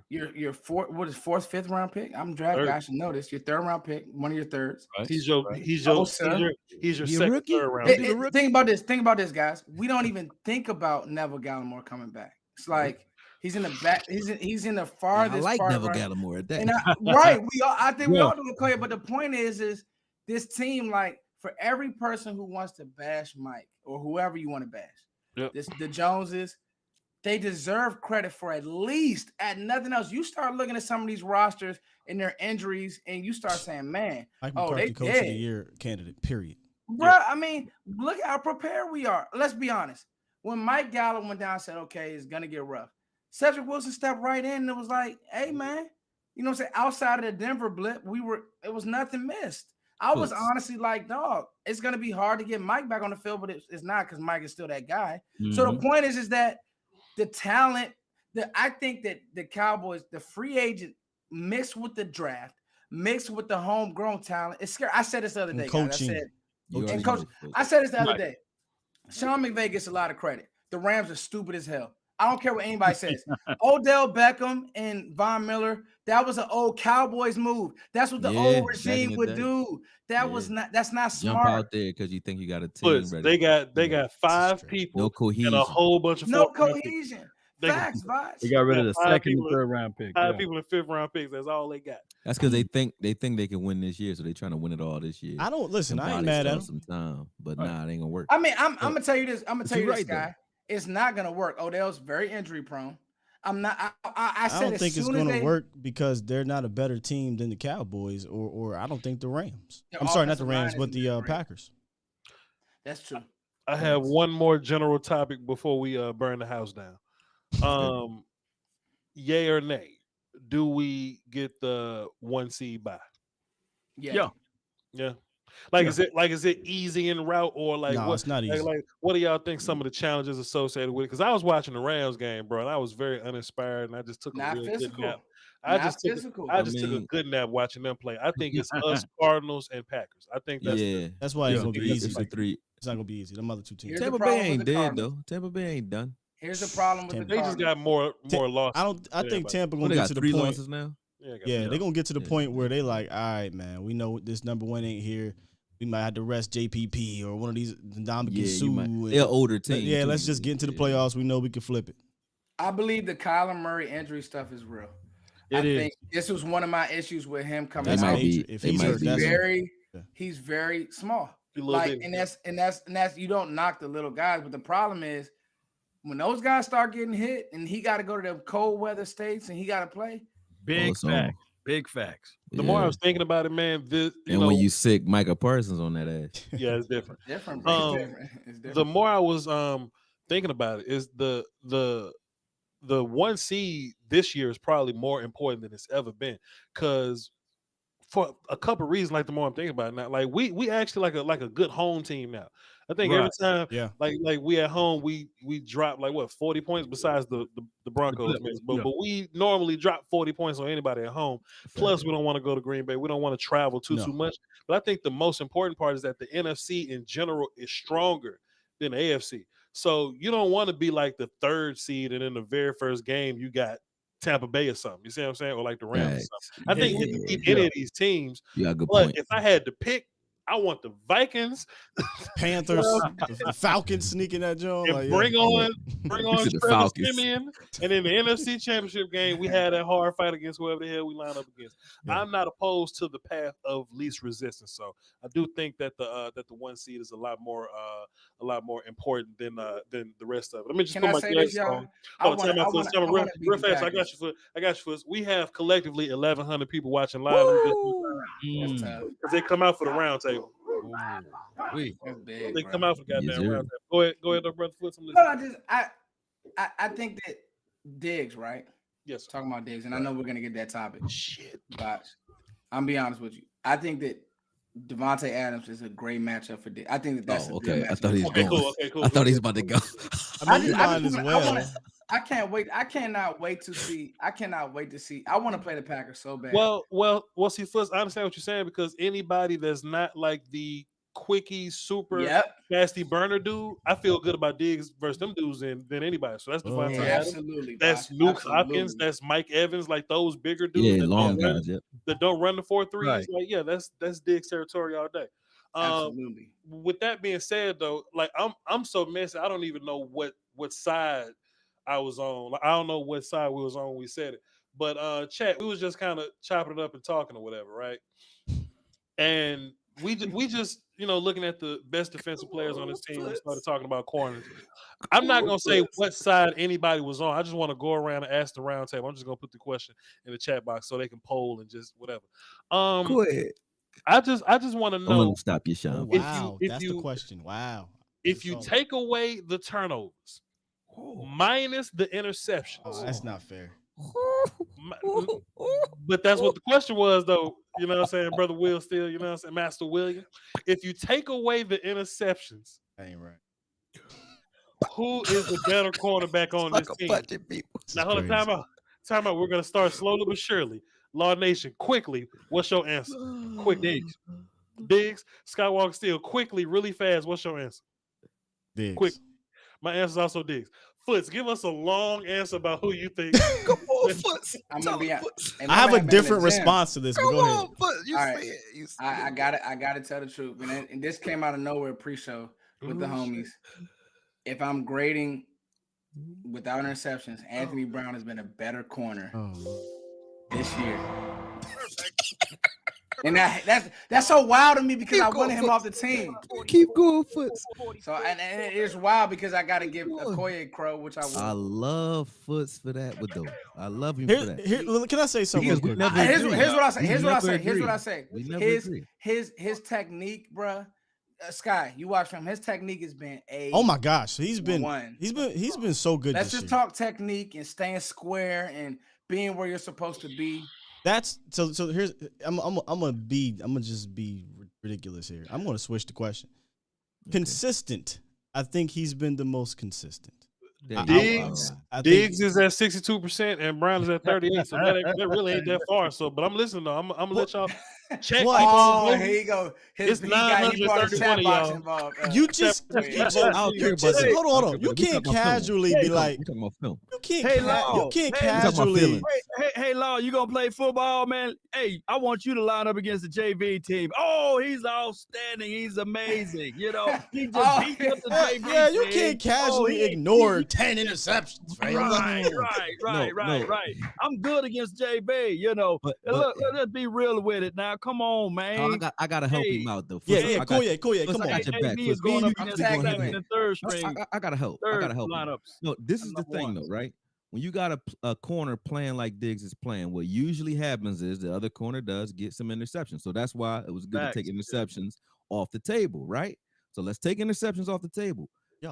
your fourth, 5th round pick? I'm drafted. I should know this. Your 3rd round pick, one of your 3rds. Right. He's your second, rookie? 3rd round. Think about this, guys. We don't even think about Neville Gallimore coming back. It's like he's in the back. He's in the farthest. I like part Neville Gallimore at that. I think we all do it clear. But the point is this team, like, for every person who wants to bash Mike or whoever you want to bash, the Joneses, they deserve credit for at nothing else. You start looking at some of these rosters and their injuries, and you start saying, "Man, they Coach of the Year candidate." Period. Bro, I mean, look at how prepared we are. Let's be honest. When Mike Gallup went down, and said, "Okay, it's gonna get rough," Cedric Wilson stepped right in and it was like, "Hey, man, You know what I'm saying? Outside of the Denver blip, it was nothing missed. I was honestly like, dog, it's gonna be hard to get Mike back on the field, but it's not because Mike is still that guy. So the point is that the talent that I think that the Cowboys, the free agent mixed with the draft, mixed with the homegrown talent, it's scary. I said this the other day, guys. I said this the other day. Sean McVay gets a lot of credit. The Rams are stupid as hell. I don't care what anybody says. Odell Beckham and Von Miller, that was an old Cowboys move. That's what the old regime would do. That's not smart. Jump out there because you think you got a team ready. They got 5 people, no cohesion, and a whole bunch of cohesion. Facts, Voch. They got rid of the 2nd and 3rd round pick. 5 people in 5th round picks. That's all they got. That's because they think they can win this year, so they're trying to win it all this year. I ain't mad at them. Some time, but nah, it ain't gonna work. I mean, I'm gonna tell you this. Guy. It's not gonna work. Odell's very injury prone. I'm not. I don't think it's gonna work because they're not a better team than the Cowboys, or I don't think the Rams. I'm sorry, not the Rams, but the Packers. That's true. I have one more general topic before we burn the house down. Yay or nay? Do we get the 1 seed bye? Yeah. Is it easy en route or like no, it's not easy. Like what do y'all think some of the challenges associated with it? Because I was watching the Rams game, bro, and I was very uninspired, and I just took a real good nap. I just took a good nap watching them play. I think it's us, Cardinals, and Packers. I think that's why it's gonna be easy. It's not gonna be easy. Them other 2 teams. Tampa Bay ain't dead though. Tampa Bay ain't done. Here's the problem with they just got more losses. I think Tampa gonna get to the 3 point. losses now. Yeah, they're gonna get to the point where they like, all right, man, we know this number 1 ain't here. We might have to rest JPP or one of these Ndamukong Suh. They're older team. Yeah, let's just get into the playoffs. We know we can flip it. I believe the Kyler Murray injury stuff is real. I think this was one of my issues with him coming out. If he's hurt, he's very small. Like, and that's you don't knock the little guys, but the problem is when those guys start getting hit and he got to go to the cold weather states and he got to play. Big facts. The more I was thinking about it, man, when you sick, Micah Parsons on that ass. Yeah, it's different. It's different. The more I was thinking about it, is the 1 seed this year is probably more important than it's ever been, because for a couple of reasons. Like the more I'm thinking about it now, like we actually like a good home team now. I think every time, like we at home, we drop like 40 points besides the Broncos, but we normally drop 40 points on anybody at home. Plus, we don't want to go to Green Bay. We don't want to travel too much. But I think the most important part is that the NFC in general is stronger than the AFC. So you don't want to be like the 3rd seed and in the very first game you got Tampa Bay or something. You see what I'm saying? Or like the Rams or something. I think you can keep any of these teams. Yeah, good but point. if I had to pick, I want the Vikings, Panthers, the Falcons sneaking that joint. Like, bring on Trevor Siemian. And in the NFC Championship game, we had that hard fight against whoever the hell we line up against. Yeah. I'm not opposed to the path of least resistance. So I do think that the 1 seed is a lot more important than the rest of it. Let me just put my guess on. Real fast. I got you for we have collectively 1,100 people watching live. Because they come out for the round table. They come out for the goddamn round table. Go ahead, brother. I think that Diggs, right? Yes. Talking about Diggs, and I know we're gonna get that topic. Shit. But I'm be honest with you. I think that Devontae Adams is a great matchup for Diggs. I think that's okay. I thought he was going. Cool. I thought he was about to go. I can't wait. I cannot wait to see. I want to play the Packers so bad. Well. See, first, I understand what you're saying, because anybody that's not like the quickie, super nasty burner dude, I feel good about Diggs versus them dudes than anybody. So that's Devontae Adams. Absolutely. That's Luke Hopkins. That's Mike Evans. Like those bigger dudes. That don't run the 4-3s. Right. Like, that's Diggs territory all day. Absolutely. With that being said, though, like I'm so messy. I don't even know what side I was on. Like, I don't know what side we was on when we said it. But chat, we was just kind of chopping it up and talking or whatever, right? And we just looking at the best defensive players on this team and started talking about corners. I'm not gonna say what side anybody was on. I just want to go around and ask the round table. I'm just gonna put the question in the chat box so they can poll and just whatever. Go ahead. I just want to know. Stop you, Sean. Wow, that's the question. Wow. If you take away the turnovers, minus the interceptions, that's not fair. But that's what the question was, though. You know what I'm saying, Brother Will Steele, you know what I'm saying, Master William. If you take away the interceptions, that ain't right. Who is the better cornerback on this team? Now, hold on, time out. Time out. We're going to start slowly but surely. Law Nation, quickly, what's your answer? Quick, Diggs, Skywalker Steele, quickly, really fast, what's your answer? Diggs. Quick. My answer is also Diggs. Foots, give us a long answer about who you think. Come on, Foots. I'm gonna be. I have a different response to this. But go ahead. Foots. You All say right. it. I got it. I got to tell the truth, and this came out of nowhere pre-show with the homies. If I'm grading without interceptions, Anthony Brown has been a better corner this year. And that's so wild to me because I wanted him off the team. Keep going, Foots. So and it is wild because I got to give Akoye a crow, which I will. I love Foots for that, but though I love him for that. Can I say something? Here's what I say. Here's what I say. His technique, bruh. Sky, you watch him. His technique has been oh my gosh, he's been so good. Let's just talk technique and staying square and being where you're supposed to be. That's so here's I'm gonna just be ridiculous here. I'm gonna switch the question. Okay. Consistent. I think he's been the most consistent. Diggs is at 62% and Brown is at 38%. So that really ain't that far. So, but I'm listening though. I'm gonna let y'all check. Oh, here you go. It's 931 y'all. You just hold on. You can't casually be like, you can't casually. Hey, Law, you gonna play football, man? Hey, I want you to line up against the JV team. Oh, he's outstanding. He's amazing. You know, he just beat up the JV team. Yeah, you can't casually ignore 10 interceptions. Right. I'm good against JB, you know. Look, let's be real with it now. Come on, man. I gotta help him out though. Yeah, Koye, come on. I got your back. Is going up against the third string. I gotta help. Lineups. No, this is the thing though, right? When you got a corner playing like Diggs is playing, what usually happens is the other corner does get some interceptions. So that's why it was good to take interceptions off the table, right? So let's take interceptions off the table.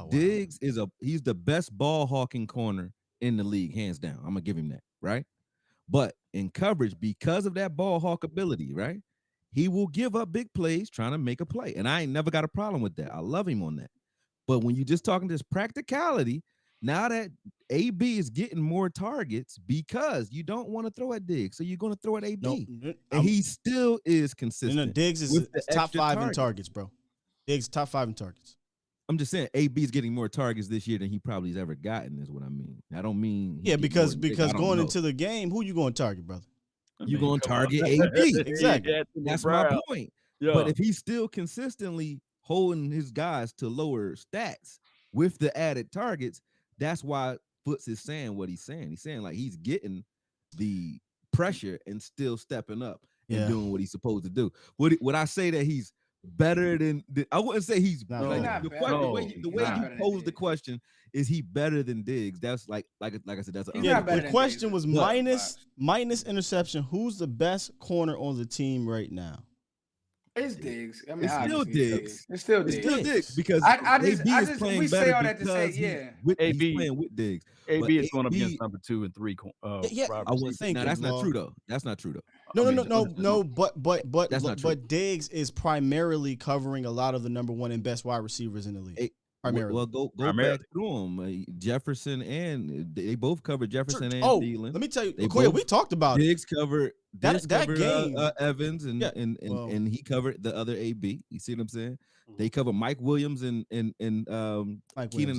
Diggs he's the best ball hawking corner in the league, hands down. I'm gonna give him that, right? But in coverage, because of that ball hawk ability, right? He will give up big plays trying to make a play. And I ain't never got a problem with that. I love him on that. But when you're just talking this practicality, now that AB is getting more targets because you don't want to throw at Diggs, so you're going to throw at AB. And he still is consistent. Diggs is top 5 in targets, bro. Diggs top 5 in targets. I'm just saying AB is getting more targets this year than he probably has ever gotten, is what I mean. I don't mean because going into the game, who you going to target, brother? You're going to target AB. Exactly. That's my point. Yeah. But if he's still consistently holding his guys to lower stats with the added targets, that's why Foots is saying what he's saying. He's saying like he's getting the pressure and still stepping up and doing what he's supposed to do. Would I say that he's better than I wouldn't say he's the way you pose the question, is he better than Diggs? That's like I said, that's the question was minus interception. Who's the best corner on the team right now? It's Diggs. I mean, it's still Diggs. It's still Diggs because we say all that to say AB playing with Diggs. AB is going up against number 2 and 3. I wouldn't think that's not true though. That's not true though. No. But Diggs is primarily covering a lot of the number 1 and best wide receivers in the league. Primarily. Well, go back through them. Jefferson and they both covered Jefferson and Thielen. Let me tell you, Akoye, we talked about Diggs covered that game. Evans and he covered the other AB. You see what I'm saying? They cover Mike Williams and Keenan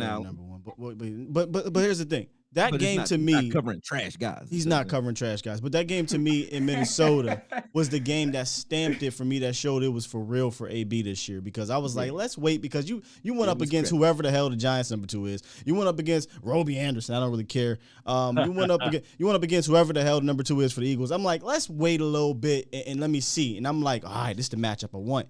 Allen. Number 1. But here's the thing. That game to me, not covering trash guys. He's not covering trash guys. But that game to me in Minnesota was the game that stamped it for me. That showed it was for real for AB this year, because I was like, let's wait, because you went up against whoever the hell the Giants number 2 is. You went up against Roby Anderson. I don't really care. You went up against whoever the hell the number 2 is for the Eagles. I'm like, let's wait a little bit and let me see. And I'm like, all right, this is the matchup I want.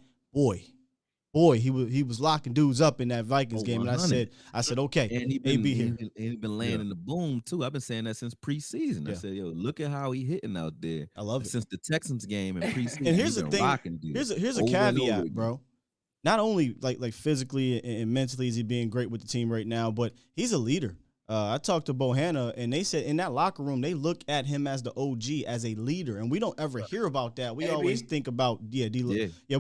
Boy, he was locking dudes up in that Vikings game, and I said, okay, and AB here. And he been landing the boom too. I've been saying that since preseason. I said, yo, look at how he hitting out there. I love it since the Texans game and preseason. And here's the thing. Here's a caveat, bro. Not only like physically and mentally is he being great with the team right now, but he's a leader. I talked to Bohanna, and they said in that locker room they look at him as the OG, as a leader, and we don't ever hear about that. We always think about we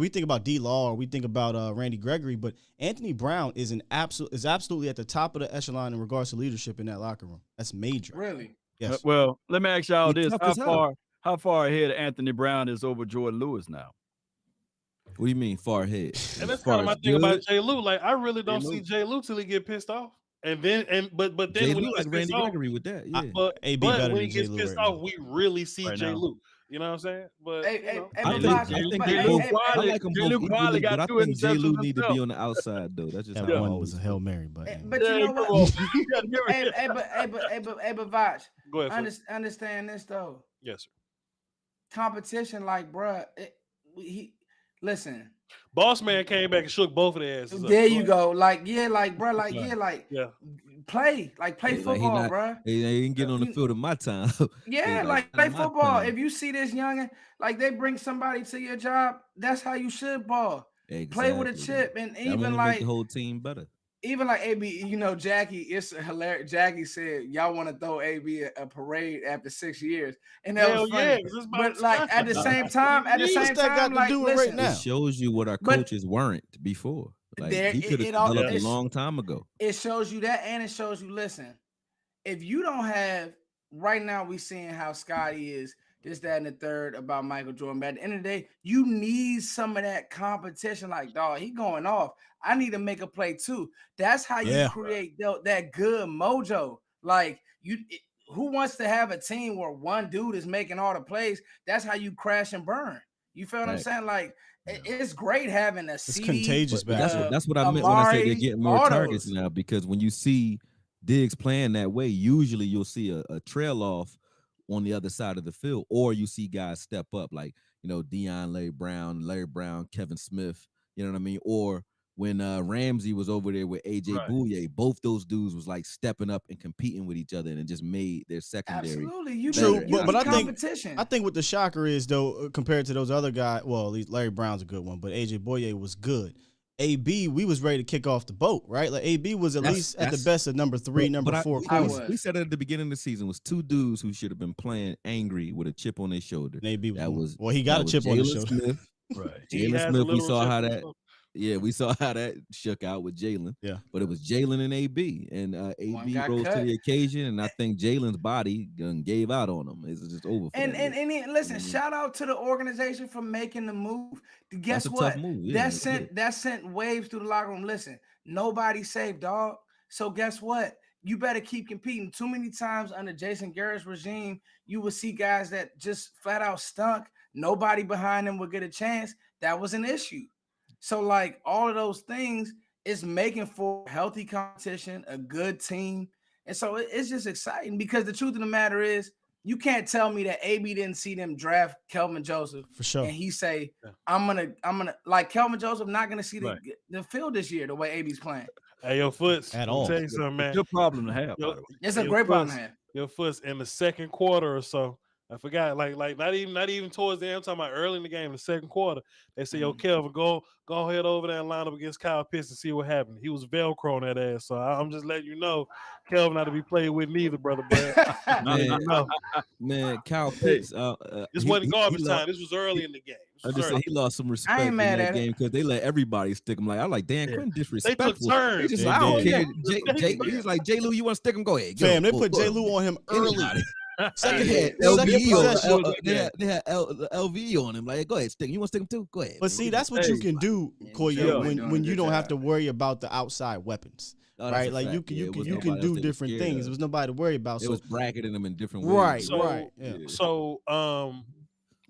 think about D-Law, or we think about Randy Gregory, but Anthony Brown is absolutely at the top of the echelon in regards to leadership in that locker room. That's major. Really? Yes. Well, let me ask y'all this: how far ahead Anthony Brown is over Jordan Lewis now? What do you mean far ahead? And that's kind of my thing about J. Lou. Like, I really don't see J. Lou till he get pissed off. And then but then J. when Lou he like gets Randy pissed Gregory with that, yeah. But when he gets pissed off, we really see J. Lou. You know what I'm saying? But I think J. Lou quietly got two interceptions. I think J. Lou need to be on the outside though. That's just how one was a Hail Mary, but but you know what? but Voch, go ahead. Understand this though. Yes, sir. Competition, like, bruh, listen. Boss man came back and shook both of their asses. There you go. Like, play football, bro. He ain't getting on the field in my time. Yeah, like play football. If you see this youngin, like they bring somebody to your job, that's how you should ball. Exactly. Play with a chip, and even like make the whole team better. Even like AB, you know, Jackie, it's hilarious. Jackie said, y'all want to throw AB a parade after 6 years. And that was funny. But like at the same time, like, listen, it shows you what our coaches weren't before. Like, he could have developed a long time ago. It shows you that, and it shows you, listen, if you don't have, right now we seeing how Scotty is, this, that, and the third about Michael Jordan. But at the end of the day, you need some of that competition. Like, dog, he going off. I need to make a play too. That's how you create that good mojo. Like, who wants to have a team where one dude is making all the plays? That's how you crash and burn. You feel what I'm saying? Like, it's great having a CD. It's contagious, but that's what I meant when I say they're getting more targets now. Because when you see Diggs playing that way, usually you'll see a trail off on the other side of the field, or you see guys step up, like, you know, Larry Brown, Kevin Smith, you know what I mean? Or when Ramsey was over there with AJ Bouye, both those dudes was like stepping up and competing with each other, and it just made their secondary. Absolutely, true. But I think what the shocker is though, compared to those other guys, well, at least Larry Brown's a good one, but AJ Bouye was good. AB, we was ready to kick off the boat, right? Like AB was at least at the best of number 3, number 4. We said at the beginning of the season was 2 dudes who should have been playing angry with a chip on their shoulder. AB he got a chip on his shoulder. Smith. Right. Jalen Smith, we saw how that. Yeah, we saw how that shook out with Jalen. Yeah, but it was Jalen and AB, and AB rose to the occasion, and I think Jalen's body gave out on him. It's just over. And listen, shout out to the organization for making the move. Guess what? That sent waves through the locker room. Listen, nobody's safe, dog. So guess what? You better keep competing. Too many times under Jason Garrett's regime, you would see guys that just flat out stunk. Nobody behind them would get a chance. That was an issue. So, like, all of those things is making for healthy competition, a good team. And so it's just exciting, because the truth of the matter is, you can't tell me that AB didn't see them draft Kelvin Joseph. For sure. And he say, I'm gonna like Kelvin Joseph not gonna see the field this year the way AB's playing. Hey, your Foots. At all. Tell you something, man. Good problem to have. It's a great problem to have. Your Foots in the second quarter or so. I forgot, like not even towards the end. I'm talking about early in the game, the second quarter. They say, "Yo, Kelvin, go ahead over there and line up against Kyle Pitts and see what happened." He was Velcro on that ass, so I'm just letting you know, Kelvin not to be played with neither, brother. Man, Kyle Pitts. This wasn't garbage time. This was early in the game. I just said he lost some respect in that game because they let everybody stick him. Like, I like Dan Quinn disrespectful. They took turns. They just, I don't care. He's like, J. Lou, you want to stick him? Go ahead. Fam, they put J. Lou on him early. They had LVE on him. Like, go ahead, stick. You want to stick him too? Go ahead. But see, that's what you can do, Koye, when you don't have to worry about the outside weapons. Right, like you can do different things. There was nobody to worry about. It was bracketing them in different ways. Right. So,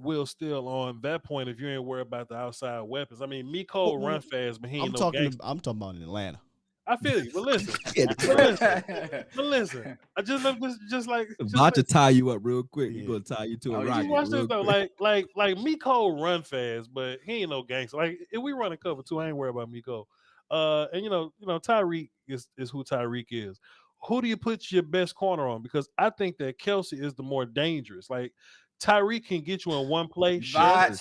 Will, still on that point, if you ain't worried about the outside weapons, I mean, Miko run fast, but he ain't no gangster. I'm talking about in Atlanta. I feel you, but listen, I just like about to tie you up real quick. He's gonna tie you to a rocket. Watch this though, like Miko run fast, but he ain't no gangster. Like, if we run a cover 2, I ain't worried about Miko. And you know, Tyreek is who Tyreek is. Who do you put your best corner on? Because I think that Kelsey is the more dangerous. Like, Tyreek can get you in one play. Stop.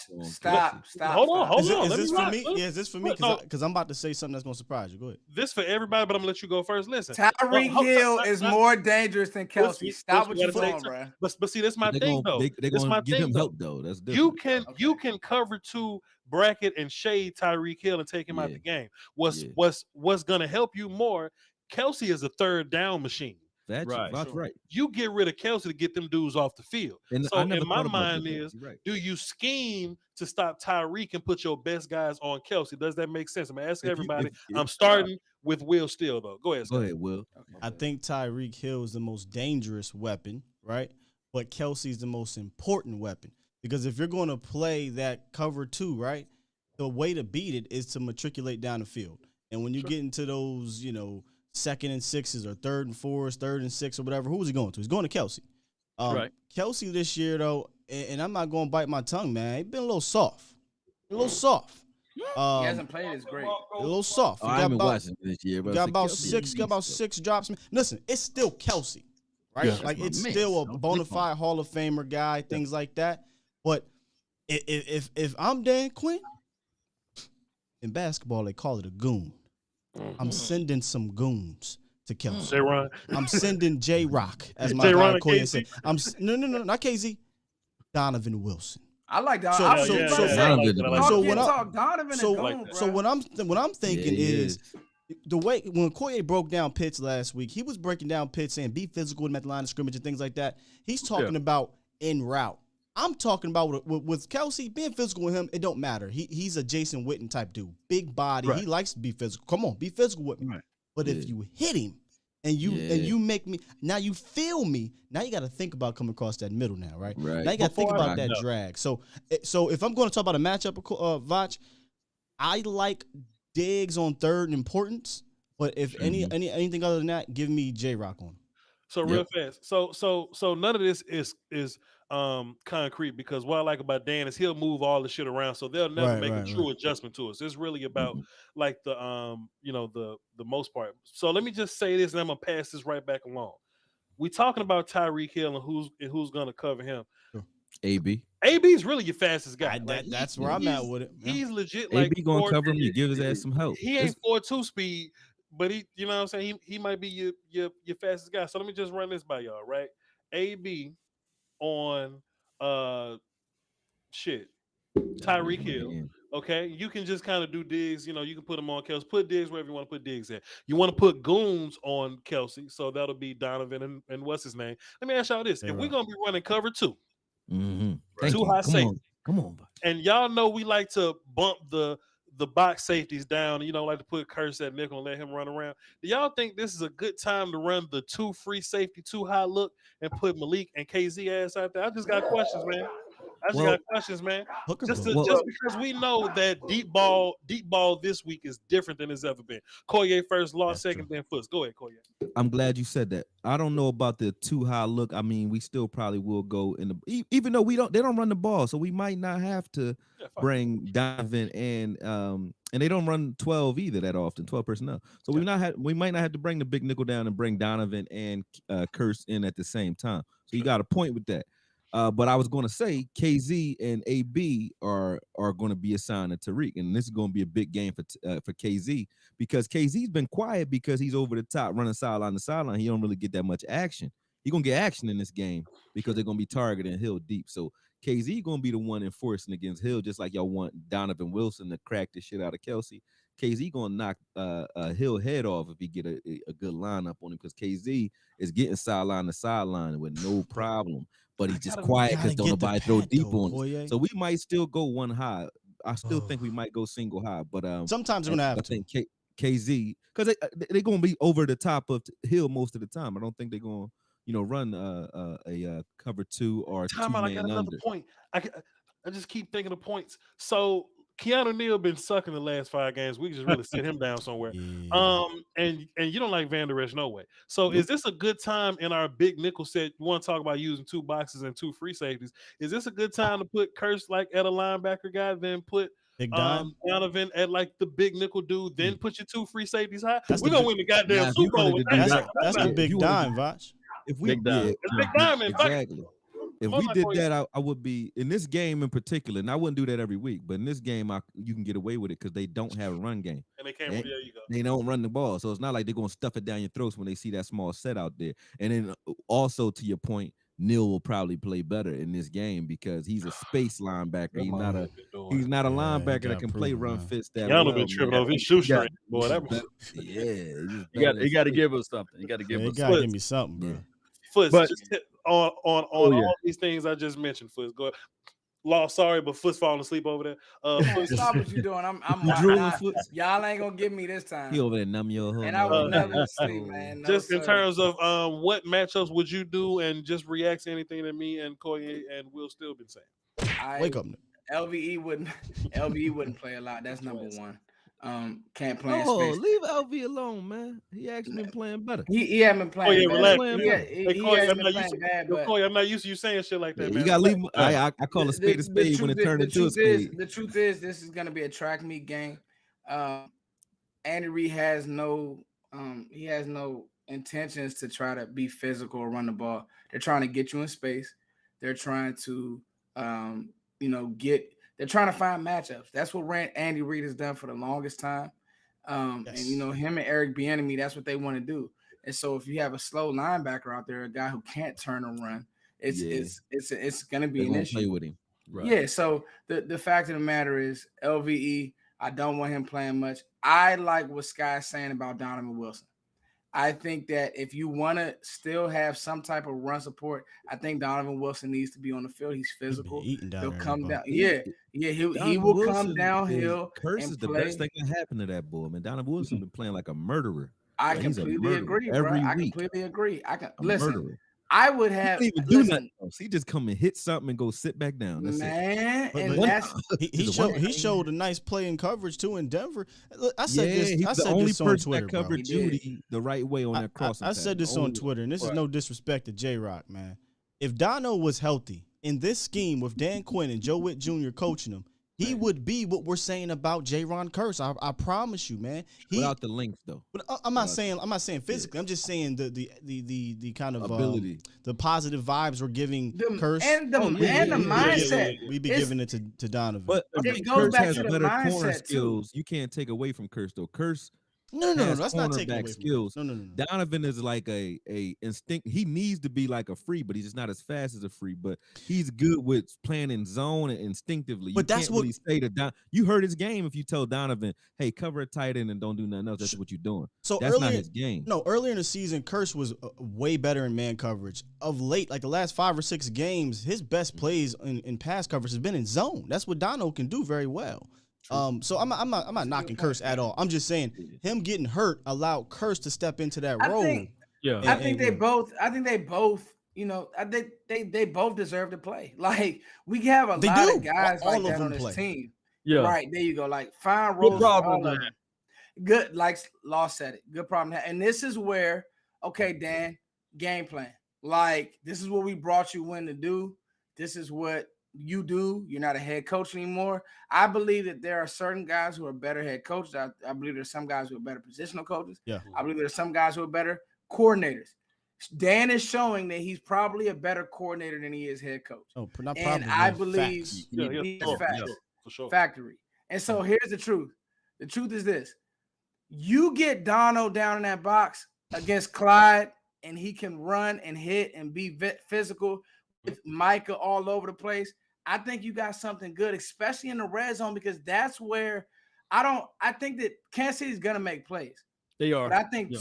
Hold on. Is this for me? Yeah, is this for me? Because I'm about to say something that's gonna surprise you. Go ahead. This for everybody, but I'm gonna let you go first. Listen, Tyreek Hill is more dangerous than Kelsey. Stop what you're doing, bro. But see, that's my thing though. They're gonna give him help though. That's different. You can cover 2, bracket and shade Tyreek Hill and take him out the game. What's gonna help you more? Kelsey is a third down machine. That's right. You get rid of Kelsey to get them dudes off the field. And so in my mind is, do you scheme to stop Tyreek and put your best guys on Kelsey? Does that make sense? I'm asking everybody. I'm starting with Will Steele, though. Go ahead, Will. I think Tyreek Hill is the most dangerous weapon, right? But Kelsey's the most important weapon. Because if you're going to play that cover 2, right, the way to beat it is to matriculate down the field. And when you get into those, 2nd and 6s or 3rd and 4s, 3rd and 6 or whatever, who's he going to? He's going to Kelsey. Right. Kelsey this year, though, and I'm not going to bite my tongue, man. He's been a little soft. He hasn't played as great. A little soft. I haven't watched him this year. But got about 6 drops. Listen, it's still Kelsey, right? Yeah. Like it's still a bona fide Hall of Famer guy, things like that. But if I'm Dan Quinn, in basketball they call it a goon. I'm sending some goons to Kelsey. J-Ron. I'm sending J-Rock, as my guy Akoye said. No, not KZ. Donovan Wilson. I like Donovan. So what I'm thinking is the way when Akoye broke down Pitts last week, he was breaking down Pitts saying be physical at the line of scrimmage and things like that. He's talking about en route. I'm talking about with Kelsey, being physical with him, it don't matter. He's a Jason Witten type dude. Big body. Right. He likes to be physical. Come on, be physical with me. Right. But if you hit him and you make me, now you feel me, now you got to think about coming across that middle now, right? Now you got to think about that drag. So if I'm going to talk about a matchup, Voch, I like Diggs on 3rd and importance, but if anything other than that, give me J-Rock on him. So real fast. So none of this is concrete, because what I like about Dan is he'll move all the shit around, so they'll never make a true adjustment to us. It's really about like the the most part. So let me just say this, and I'm gonna pass this right back along. We talking about Tyreek Hill and who's gonna cover him. AB is really your fastest guy. That's where I'm at with it. He's legit. AB gonna cover him. You give his ass some help. He ain't 4.2 speed, but he, you know what I'm saying. He might be your fastest guy. So let me just run this by y'all, right? AB on Tyreek Hill. Okay, you can just kind of do Diggs. You can put him on Kelsey. Put Diggs wherever you want to put Diggs at. You want to put goons on Kelsey, so that'll be Donovan and what's his name. Let me ask y'all this: if we're gonna be running cover 2, 2 high safety, come on, and y'all know we like to bump the box safeties down. Like to put Curse at nickel and let him run around. Do y'all think this is a good time to run the 2 free safety, 2 high look, and put Malik and KZ ass out there? I just got questions, man. Just because we know that deep ball this week is different than it's ever been. Akoye first, Law second, then Foots. Go ahead, Akoye. I'm glad you said that. I don't know about the 2 high look. I mean, we still probably will go in the, even though they don't run the ball, so we might not have to bring Donovan and they don't run 12 either that often, 12 personnel. So we might not have to bring the big nickel down and bring Donovan and Curse in at the same time. So you got a point with that. But I was going to say KZ and AB are going to be assigned to Tariq, and this is going to be a big game for KZ, because KZ's been quiet because he's over the top running sideline to sideline. He don't really get that much action. He's going to get action in this game because they're going to be targeting Hill deep. So KZ going to be the one enforcing against Hill, just like y'all want Donovan Wilson to crack the shit out of Kelsey. KZ going to knock Hill head off if he get a good lineup on him, because KZ is getting sideline to sideline with no problem. But he's just quiet because don't nobody throw deep on him. So we might still go 1 high. I still think we might go single high. But sometimes we're gonna have to. I think KZ, because they're gonna be over the top of Hill most of the time. I don't think they're gonna run a cover 2 or time out. I got another point. I just keep thinking of points. So Keanu Neal been sucking the last 5 games. We can just really sit him down somewhere. Yeah. And you don't like Van Der Esch, no way. So is this a good time in our big nickel set? You want to talk about using 2 boxes and 2 free safeties? Is this a good time to put Curse like at a linebacker guy, then put Donovan at like the big nickel dude, then put your 2 free safeties high? We're gonna win the goddamn Super Bowl with that. That's the big dime, Voch. If we it's big dime, exactly. If we did that, I would be in this game in particular, and I wouldn't do that every week. But in this game, you can get away with it because they don't have a run game, and they can't. There you go. They don't run the ball, so it's not like they're gonna stuff it down your throats when they see that small set out there. And then also to your point, Neal will probably play better in this game because he's a space linebacker. He's not a linebacker that can play run fits that well. Y'all been tripping over his shoestring, boy. You got to give us something. You got to give us. You got to give me something, bro. Foots, just on all these things I just mentioned. Foots, go ahead. Law, sorry, but Foot's falling asleep over there. Stop what you doing. I'm drooling. Y'all ain't gonna get me this time. He over there numb your hood. And I would never sleep, man. No, just in terms of what matchups would you do, and just react to anything that me and Akoye and Will Steele been saying. Wake up. LVE wouldn't play a lot. That's number one. Can't play in space. Leave LV alone, man. He actually been playing better. He hasn't been playing. Relax. Bad. I'm not used to you saying shit like that, man. You gotta leave. I call a spade when it turned into a spade. The truth is, this is gonna be a track meet game. Andy Reid has no intentions to try to be physical or run the ball. They're trying to get you in space. They're trying to they're trying to find matchups. That's what Andy Reid has done for the longest time. And him and Eric Bieniemy, that's what they want to do. And so if you have a slow linebacker out there, a guy who can't turn and run, it's going to be an issue. Play with him. Right. Yeah. So the fact of the matter is, LVE, I don't want him playing much. I like what Sky's saying about Donovan Wilson. I think that if you want to still have some type of run support, I think Donovan Wilson needs to be on the field. He's physical. He'll come down. He will come downhill. Curse is the best thing that happened to that boy, man. Donovan Wilson been playing like a murderer. I completely agree, bro. I completely agree. Listen. Murderer. I would have. He didn't even do nothing else. He just come and hit something and go sit back down. That's man, it. and he showed a nice play in coverage too in Denver. I said he's I said the only this on person Twitter, that covered Judy the right way on that crossing. I said this on Twitter, and this is no disrespect to J-Rock, man. If Dono was healthy in this scheme with Dan Quinn and Joe Witt Jr. coaching him, he would be what we're saying about Jaron Kearse. I promise you, man. Without the length, though. But I'm not saying physically. I'm just saying the kind of ability, the positive vibes we're giving Kearse and the mindset. We be giving it to Donovan. But I think Kearse has better corner skills. You can't take away from Kearse though. Kearse. No, that's not taking away skills. No. Donovan is like a instinct. He needs to be like a free, but he's just not as fast as a free. But he's good with playing in zone and instinctively. But that's what he say to Don. You heard his game if you tell Donovan, "Hey, cover a tight end and don't do nothing else." That's what you're doing. So that's not his game. No, earlier in the season, Kearse was way better in man coverage. Of late, like the last 5 or 6 games, his best plays in pass coverage has been in zone. That's what Dono can do very well. So I'm not knocking Kearse at all. I'm just saying him getting hurt allowed Kearse to step into that role. I think they both, they both deserve to play. Like we have a lot of guys like that on this team. Yeah. Right. There you go. Like fine roles. Good. Like Law said it. Good problem. And this is where, okay, Dan, game plan. Like this is what we brought you in to do. This is what you do. You're not a head coach anymore. I believe that there are certain guys who are better head coaches. I believe there's some guys who are better positional coaches. Yeah. I believe there's some guys who are better coordinators. Dan is showing that he's probably a better coordinator than he is head coach. Oh, not and probably. I believe he's facts. For sure. Factory. And so here's the truth. The truth is this. You get Dono down in that box against Clyde, and he can run and hit and be physical with Micah all over the place. I think you got something good, especially in the red zone, because that's where I think that Kansas City's gonna make plays. They are. But I think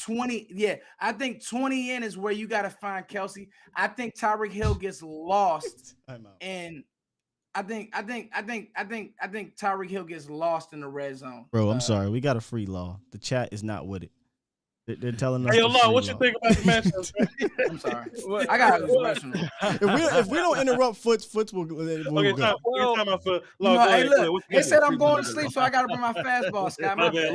20 in is where you gotta find Kelsey. I think Tyreek Hill gets lost. And I think Tyreek Hill gets lost in the red zone. Bro, I'm sorry. We got a free Law. The chat is not with it. They're telling us. Hey, Law, what you think about the matchup? I'm sorry. I got a question. If we don't interrupt Foots will okay, go. time out for Law. Hey, look, they said I'm going to sleep, so I got to bring my fastball, Scott. My bad,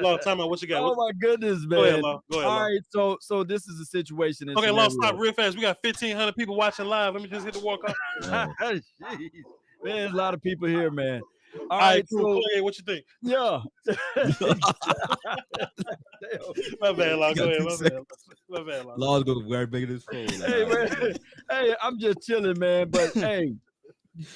Law, time out. What you got? Oh, my goodness, man. Go ahead, Law. All right, so this is a situation. Okay, Law, stop real fast. We got 1,500 people watching live. Let me just hit the walk off. Man, there's a lot of people here, man. All right, cool. Okay, what you think? Yeah. My bad, Law. Go ahead. My bad. Law's gonna wear bigger than his phone. Hey, man. Hey, I'm just chilling, man. But hey,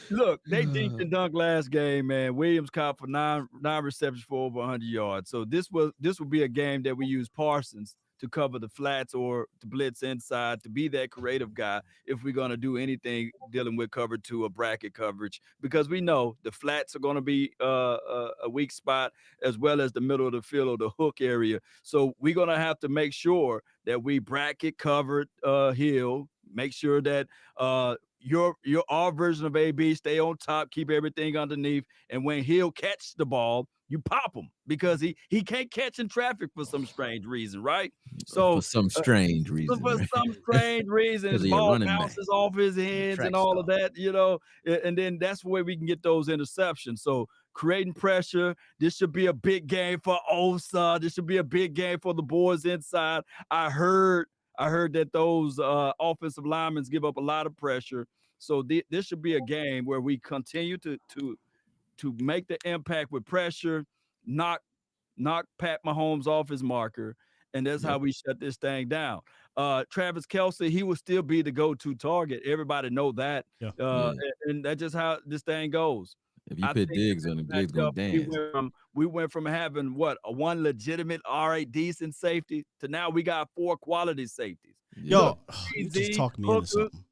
look, they deep and dunk last game, man. Williams caught for nine receptions for over 100 yards. So this will be a game that we use Parsons to cover the flats or to blitz inside, to be that creative guy if we're going to do anything dealing with cover 2 or bracket coverage, because we know the flats are going to be a weak spot, as well as the middle of the field or the hook area. So we're going to have to make sure that we bracket covered Hill, make sure that our version of AB stay on top, keep everything underneath, and when Hill catch the ball, you pop him, because he can't catch in traffic for some strange reason, right? So for some strange reason, the ball bounces off his hands and all of that, and then that's where we can get those interceptions. So creating pressure. This should be a big game for Osa. This should be a big game for the boys inside. I heard that those offensive linemen give up a lot of pressure. So this should be a game where we continue to make the impact with pressure, knock Pat Mahomes off his marker, and that's how we shut this thing down. Travis Kelce, he will still be the go-to target. Everybody know that. And that's just how this thing goes. If you put Diggs on him, Diggs gonna dance. We went from having one legitimate, all right, decent safety to now we got 4 quality safeties. Yo, you just talk me into something.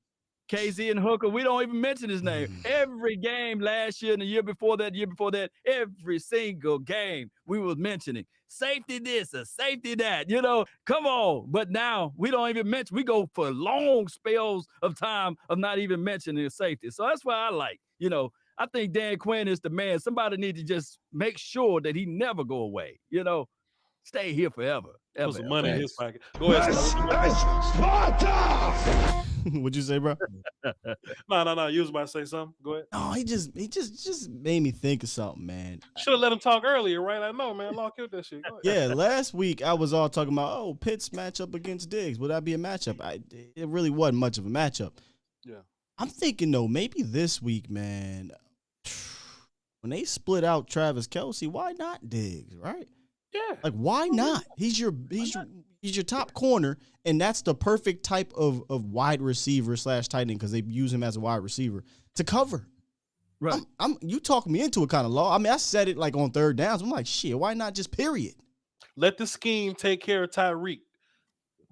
KZ and Hooker, we don't even mention his name. Every game last year and the year before that, every single game we was mentioning safety this or safety that, come on. But now we don't even mention, we go for long spells of time of not even mentioning the safety. So that's why I like, I think Dan Quinn is the man. Somebody needs to just make sure that he never go away, stay here forever. Put some money in his pocket. Go ahead. What'd you say, bro? No. You was about to say something. Go ahead. No, he just made me think of something, man. Should have let him talk earlier, right? I know, man. Law killed that shit. Yeah, last week I was all talking about, Pitt's matchup against Diggs. Would that be a matchup? It really wasn't much of a matchup. Yeah. I'm thinking, though, maybe this week, man, when they split out Travis Kelce, why not Diggs, right? Yeah. Like, why not? He's your top corner, and that's the perfect type of wide receiver / tight end, because they use him as a wide receiver to cover. Right. You talk me into it, kind of, Law. I mean, I said it like on third downs. I'm like, shit, why not just period? Let the scheme take care of Tyreek,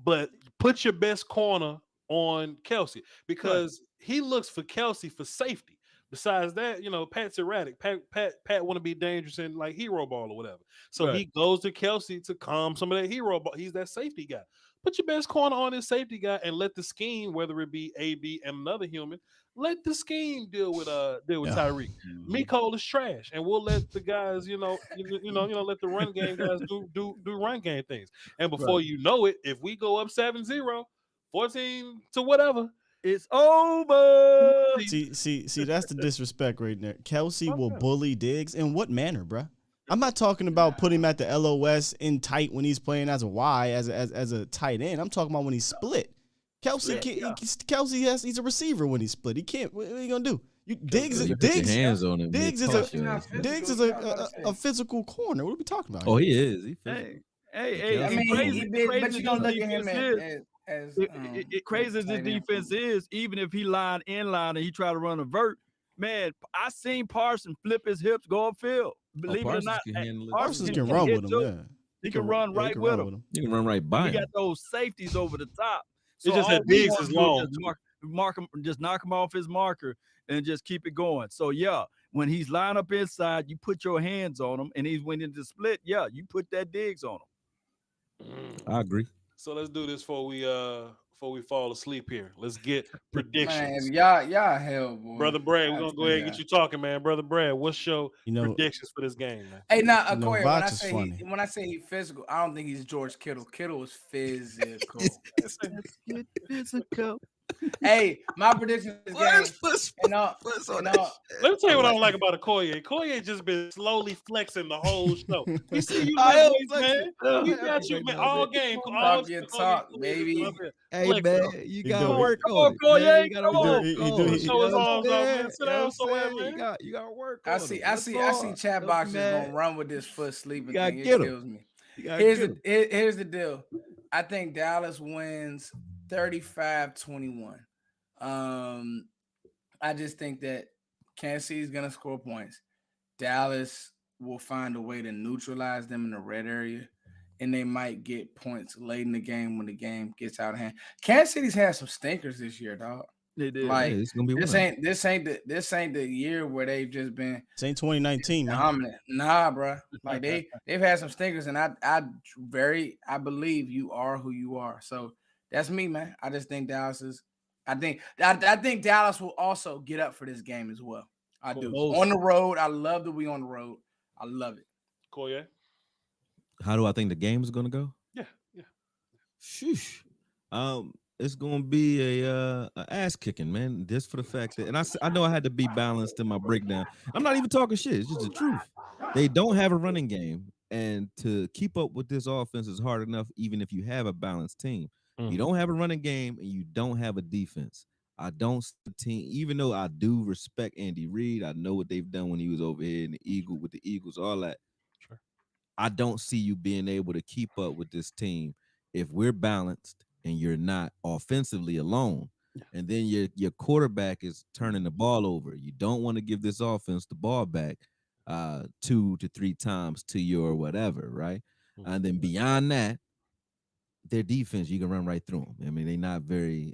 but put your best corner on Kelce, because he looks for Kelce for safety. Besides that, Pat's erratic. Pat want to be dangerous in like hero ball or whatever. So he goes to Kelce to calm some of that hero ball. He's that safety guy. Put your best corner on this safety guy and let the scheme, whether it be AB and another human, let the scheme deal with Tyreek. Mecole is trash, and we'll let the guys, let the run game guys do run game things. And before you know it, if we go up 7-0, 14 to whatever, it's over. See, that's the disrespect right there. Kelce will bully Diggs in what manner, bruh? I'm not talking about putting him at the LOS in tight when he's playing as a Y, as a tight end. I'm talking about when he's split. Kelce he's a receiver when he's split. He can't. What are you gonna do? Diggs is a physical corner. What are we talking about? Oh, he is. Hey, I mean, but you don't look at him as crazy as this defense is, even if he line and he try to run a vert, man, I seen Parsons flip his hips, go upfield. Believe it or not, Parsons can run with him. Yeah, he can run right with him. You can run right by him. He got those safeties over the top. So it's just that Diggs is long. Just knock him off his marker and just keep it going. So yeah, when he's lined up inside, you put your hands on him, and he's went into split. Yeah, you put that Diggs on him. I agree. So let's do this before we fall asleep here. Let's get predictions. Man, y'all hell, boy. Brother Brad, we're gonna go ahead and get you talking, man. Brother Brad, what's your predictions for this game, man? Hey, now, Akoye, when I say he's physical, I don't think he's George Kittle. Kittle was physical. Physical. Hey, my prediction is game. Let me tell you what I don't like about Akoye. Akoye just been slowly flexing the whole show. We see you, man. We got you, man, all game. Talk your talk, baby. Hey, man, you gotta work on it. You gotta work on it. Show his arms off, man. Sit down somewhere, man. You gotta work on it. I see chat boxes gonna run with this foot sleeping thing. It kills me. Here's the deal. I think Dallas wins 35-21. I just think that Kansas City is going to score points. Dallas will find a way to neutralize them in the red area, and they might get points late in the game when the game gets out of hand. Kansas City's had some stinkers this year, dog. They did. Like, it's gonna be this ain't the year where they've just been. This ain't 2019, man. Dominant. Nah, bro. Like they've had some stinkers, and I believe you are who you are. So that's me, man. I just think Dallas is. I think Dallas will also get up for this game as well. I do. On the road, I love that we on the road. I love it. Akoye? How do I think the game is gonna go? Yeah. Sheesh. It's gonna be a ass kicking, man. Just for the fact that, and I know I had to be balanced in my breakdown. I'm not even talking shit. It's just the truth. They don't have a running game, and to keep up with this offense is hard enough, even if you have a balanced team. You don't have a running game, and you don't have a defense. I don't see the team, even though I do respect Andy Reid. I know what they've done when he was over here in the Eagles, all that. Sure. I don't see you being able to keep up with this team if we're balanced and you're not offensively alone. Yeah. And then your quarterback is turning the ball over. You don't want to give this offense the ball back 2 to 3 times to your whatever, right? And then beyond that, their defense, you can run right through them. I mean, they're not very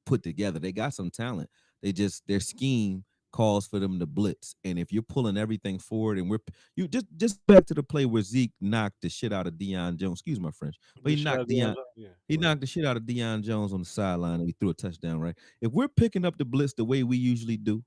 put together. They got some talent. Their scheme calls for them to blitz. And if you're pulling everything forward, and you just back to the play where Zeke knocked the shit out of Deion Jones. Excuse my French, but he knocked knocked the shit out of Deion Jones on the sideline, and we threw a touchdown. Right? If we're picking up the blitz the way we usually do,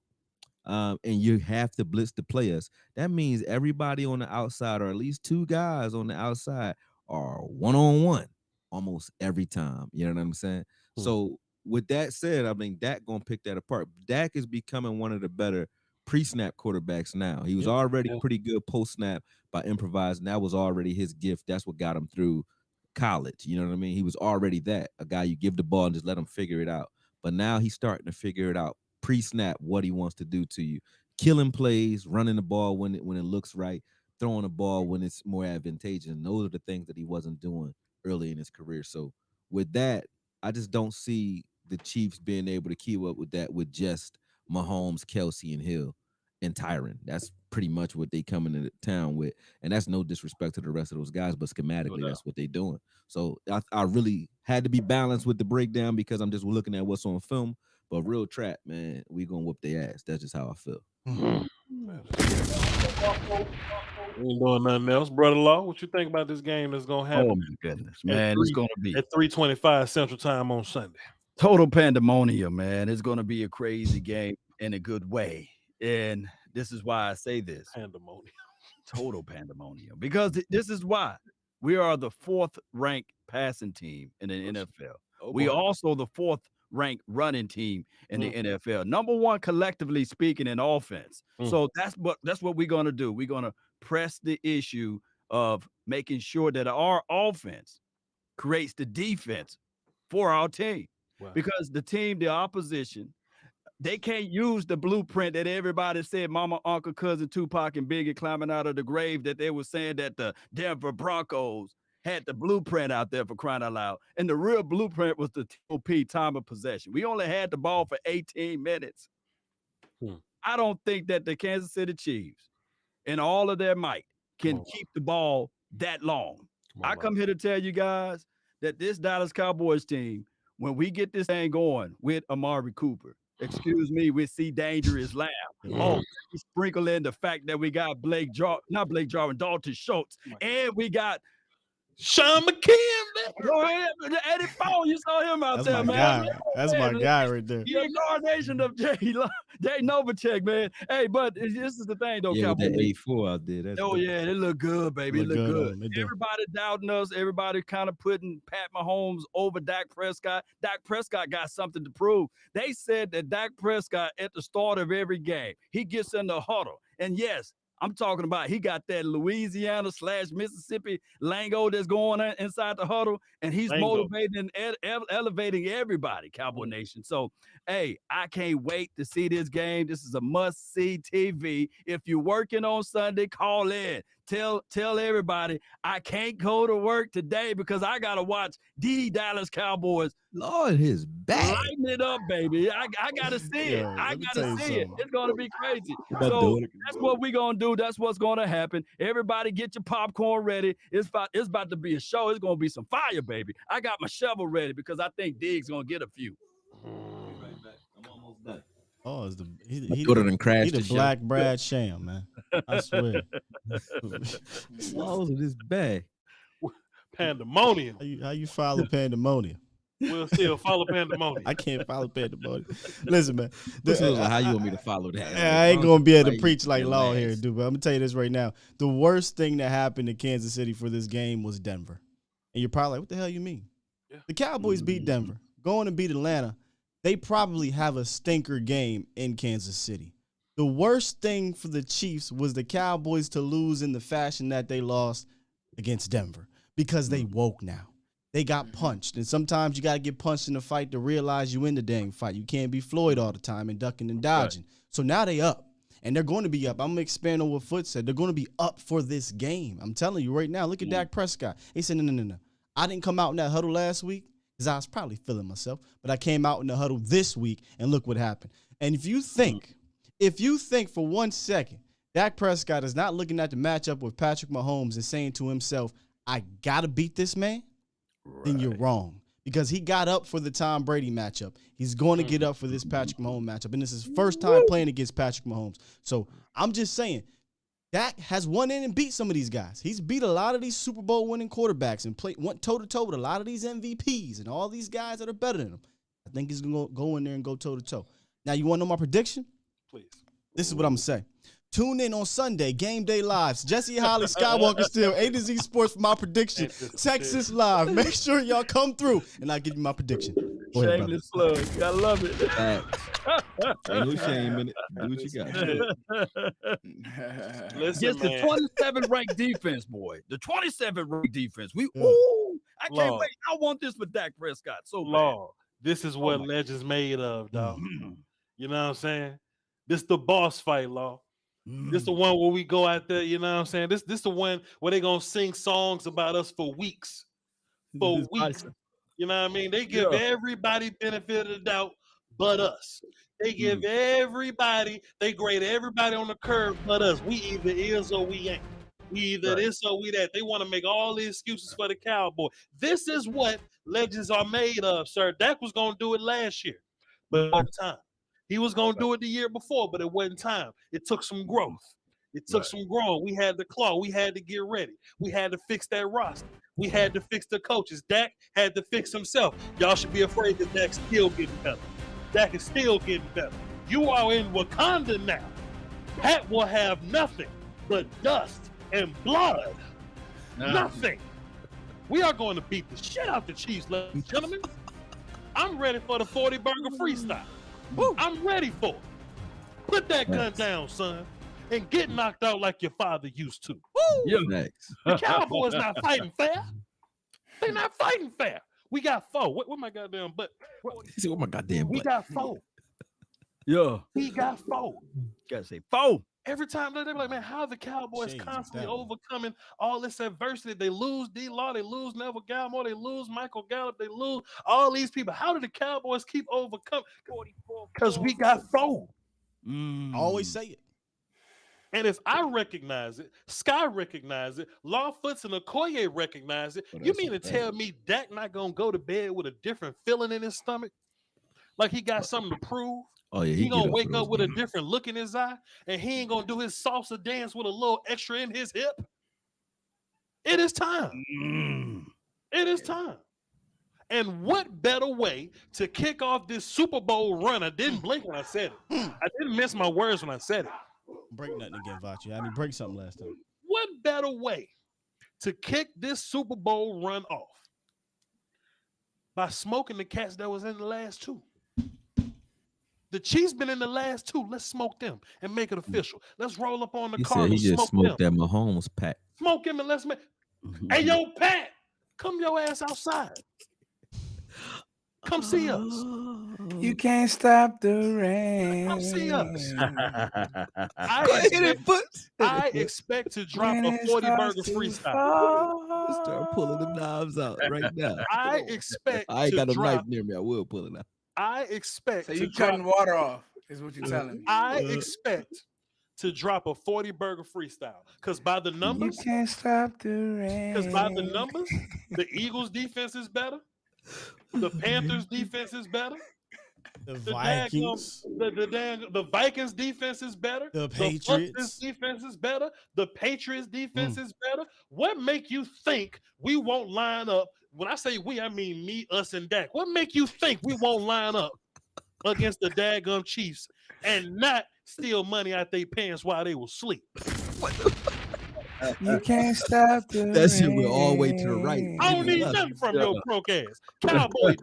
and you have to blitz the players, that means everybody on the outside, or at least 2 guys on the outside, are one-on-one almost every time. You know what I'm saying? So with that said, I mean, Dak gonna pick that apart. Dak is becoming one of the better pre-snap quarterbacks now. He was already pretty good post-snap by improvising. That was already his gift. That's what got him through college. You know what I mean? He was already that, a guy you give the ball and just let him figure it out. But now he's starting to figure it out pre-snap, what he wants to do to you. Killing plays, running the ball when it looks right, throwing the ball when it's more advantageous. And those are the things that he wasn't doing early in his career. So with that, I just don't see the Chiefs being able to keep up with that with just Mahomes, Kelsey, and Hill and Tyron. That's pretty much what they come into town with. And that's no disrespect to the rest of those guys, but schematically, that's what they're doing. So I really had to be balanced with the breakdown because I'm just looking at what's on film. But real trap, man, we gonna whoop their ass. That's just how I feel. Ain't doing nothing else, brother-in-law. What you think about this game that's gonna happen? Oh my goodness, man! It's gonna be at 3:25 Central Time on Sunday. Total pandemonium, man. It's gonna be a crazy game in a good way, and this is why I say this: pandemonium, total pandemonium. Because this is why we are the 4th ranked passing team in the NFL. We also the 4th ranked running team in the NFL. Number 1 collectively speaking in offense. So that's what we're gonna do. We're gonna press the issue of making sure that our offense creates the defense for our team. Wow. Because the opposition, they can't use the blueprint that everybody said Mama, Uncle, Cousin, Tupac, and Biggie climbing out of the grave, that they were saying that the Denver Broncos had the blueprint out there, for crying out loud. And the real blueprint was the TOP, time of possession. We only had the ball for 18 minutes. I don't think that the Kansas City Chiefs, in all of their might, can keep the ball that long. I come here to tell you guys that this Dallas Cowboys team, when we get this thing going with Amari Cooper, with C. Dangerous Lamb, sprinkle in the fact that we got Dalton Schultz, and we got Sean McKim, man. Go ahead, Eddie Fowler, you saw him out there, man. That's my guy right there. The incarnation of Jay Novacek, man. Hey, but this is the thing, though, Cowboy. That 84 out there. They look good, baby. It look good. Everybody doubting us. Everybody kind of putting Pat Mahomes over Dak Prescott. Dak Prescott got something to prove. They said that Dak Prescott, at the start of every game, he gets in the huddle. And yes, I'm talking about he got that Louisiana/Mississippi lingo that's going on inside the huddle, and he's motivating and elevating everybody, Cowboy Nation. So, hey, I can't wait to see this game. This is a must-see TV. If you're working on Sunday, call in. tell everybody I can't go to work today because I gotta watch the Dallas Cowboys. Lord, his back. Lighten it up, baby. I gotta see it. I gotta see it. It's gonna be crazy. So that's what we're gonna do. That's what's gonna happen. Everybody get your popcorn ready. It's about to be a show. It's gonna be some fire, baby. I got my shovel ready because I think Diggs gonna get a few. I'm almost done. Oh, it's he the Black Brad Sham, man. I swear. Laws of this bag. Pandemonium. How you follow pandemonium? We'll still follow pandemonium. I can't follow pandemonium. Listen, man. How you want me to follow that? I ain't gonna be able to preach like Law here, dude. But I'm gonna tell you this right now: the worst thing that happened in Kansas City for this game was Denver. And you're probably like, "What the hell you mean?" Yeah. The Cowboys beat Denver, going to beat Atlanta. They probably have a stinker game in Kansas City. The worst thing for the Chiefs was the Cowboys to lose in the fashion that they lost against Denver because they woke now. They got punched. And sometimes you got to get punched in the fight to realize you in the dang fight. You can't be Floyd all the time and ducking and dodging. Right. So now they up, and they're going to be up. I'm going to expand on what Foot said. They're going to be up for this game. I'm telling you right now, look at Dak Prescott. He said, no. I didn't come out in that huddle last week because I was probably feeling myself, but I came out in the huddle this week, and look what happened. And if you think for 1 second Dak Prescott is not looking at the matchup with Patrick Mahomes and saying to himself, I got to beat this man, then you're wrong. Because he got up for the Tom Brady matchup. He's going to get up for this Patrick Mahomes matchup. And this is his first time playing against Patrick Mahomes. So I'm just saying, Dak has won in and beat some of these guys. He's beat a lot of these Super Bowl winning quarterbacks and went toe-to-toe with a lot of these MVPs and all these guys that are better than him. I think he's going to go in there and go toe-to-toe. Now, you want to know my prediction? Please. This is what I'm going to say. Tune in on Sunday, Game Day Lives. Jesse Holly, Skywalker Steele, A to Z Sports for my prediction. Texas Live. Make sure y'all come through, and I'll give you my prediction. Shameless plug. I love it. Ain't no shame in it. Do what you got. Listen, it's the 27th ranked defense, boy. The 27th ranked defense. I can't wait. I want this for Dak Prescott. So Lord, this is what legends made of, dog. You know what I'm saying? This the boss fight, Law. This the one where we go out there, you know what I'm saying? This the one where they gonna sing songs about us for weeks. For weeks. You know what I mean? They give everybody benefit of the doubt but us. They give everybody, they grade everybody on the curve but us. We either is or we ain't. We either this or we that. They want to make all the excuses for the Cowboy. This is what legends are made of, sir. Dak was gonna do it last year, but it wasn't time. He was going to do it the year before, but it wasn't time. It took some growth. It took some growing. We had to claw. We had to get ready. We had to fix that roster. We had to fix the coaches. Dak had to fix himself. Y'all should be afraid that Dak's still getting better. Dak is still getting better. You are in Wakanda now. Pat will have nothing but dust and blood. Nothing. We are going to beat the shit out the Chiefs, ladies and gentlemen. I'm ready for the 40-burger freestyle. Woo. I'm ready for it. Put that gun down, son, and get knocked out like your father used to. Woo. The Cowboys not fighting fair. They not fighting fair. We got four. What my goddamn butt? He said, "What my goddamn butt?" We got four. We got four. Gotta say four. Every time they're like, man, how are the Cowboys constantly overcoming all this adversity? They lose D-Law, they lose Neville Gallimore, they lose Michael Gallup, they lose all these people. How do the Cowboys keep overcoming? Because we got four. I always say it. And if I recognize it, Sky recognize it, Lawfoots and Akoye recognize it, you mean to tell me Dak not going to go to bed with a different feeling in his stomach? Like he got something to prove? Oh, yeah, he gonna wake up with a different look in his eye, and he ain't gonna do his salsa dance with a little extra in his hip. It is time. It is time. And what better way to kick off this Super Bowl run? I didn't blink when I said it. I didn't miss my words when I said it. Break nothing again, Voch. You had me break something last time. What better way to kick this Super Bowl run off by smoking the cats that was in the last two? The Chiefs been in the last two. Let's smoke them and make it official. Let's roll up on the car. He just smoked that Mahomes pack. Smoke him and let's make. Hey, yo, Pat, come your ass outside. Come see us. You can't stop the rain. Come see us. I expect to drop a 40-burger freestyle. Start pulling the knives out right now. I expect I ain't to got a drop, knife near me. I will pull it out. I expect So to you drop, cutting water off is what you're telling me. I expect to drop a 40-burger freestyle. Because by the numbers, you can't stop the rain. Because by the numbers, the Eagles defense is better. The Panthers defense is better. The Vikings. The Vikings defense is better. The Patriots. The Bucks defense is better. The Patriots defense is better. What make you think we won't line up? When I say we, I mean me, us, and Dak. What make you think we won't line up against the daggum Chiefs and not steal money out their pants while they were asleep? You can't stop the that shit went all the way to the right. I don't need nothing from your broke ass. Cowboy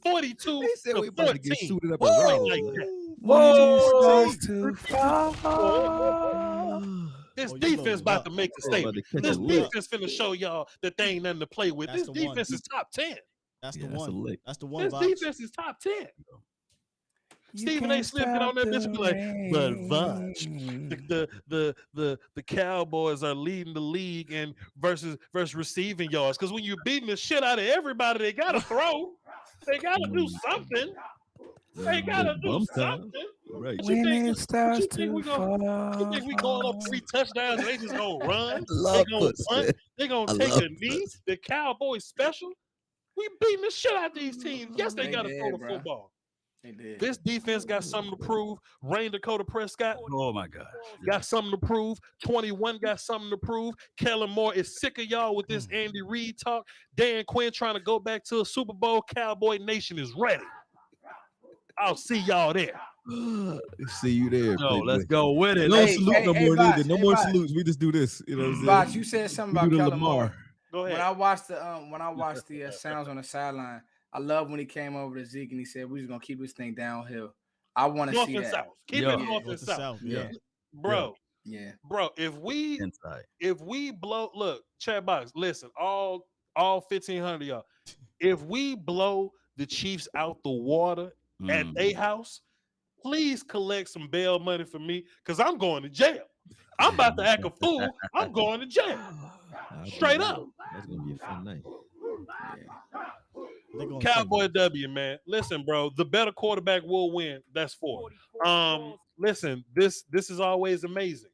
42 said to we about 14. to get suited up Like that. This defense about to make a statement. This defense finna show y'all that they ain't nothing to play with. This defense is top 10. That's the one. That's the one. This defense is top 10. Stephen A. Smith get on that bitch and be like, but Voch, the Cowboys are leading the league in versus receiving yards. Because when you're beating the shit out of everybody, they gotta throw. They gotta do something. They gotta do something. Right. When it starts to fall. You think we going up 3 touchdowns and they just gonna run? They gonna punt. They gonna take a knee. The Cowboys special. We beating the shit out of these teams. Yes, they gotta throw the football. This defense got something to prove. Rain Dakota Prescott. Oh my God. Got something to prove. 21 got something to prove. Kellen Moore is sick of y'all with this Andy Reid talk. Dan Quinn trying to go back to a Super Bowl. Cowboy Nation is ready. I'll see y'all there. See you there. No, let's go with it. No salute no more neither. No more salutes. We just do this. You know what I'm saying? Voch, you said something about Kellen Moore. Go ahead. When I watched the sounds on the sideline, I love when he came over to Zeke and he said, "We're just gonna keep this thing downhill." I want to see that. South. Keep it north and south. Yeah. Bro. Yeah. Bro, if we blow, look, chat box, listen, all 1,500 of y'all. If we blow the Chiefs out the water at their house, please collect some bail money for me because I'm going to jail. I'm about to act a fool. I'm going to jail. Straight up. That's gonna be a fun night. Cowboy W, man. Listen, bro, the better quarterback will win. That's 4. Listen, this is always amazing.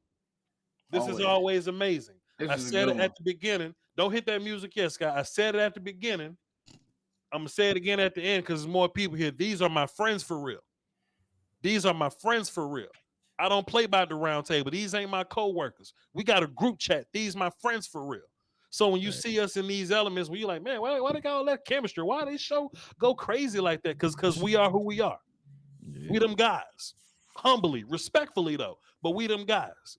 This is always amazing. I said it at the beginning. Don't hit that music yet, Scott. I said it at the beginning. I'm gonna say it again at the end because there's more people here. These are my friends for real. These are my friends for real. I don't play by the round table. These ain't my co-workers. We got a group chat. These my friends for real. So when you see us in these elements, when you're like, man, why they got all that chemistry? Why they go crazy like that? Because we are who we are. Yeah. We them guys. Humbly, respectfully though, but we them guys.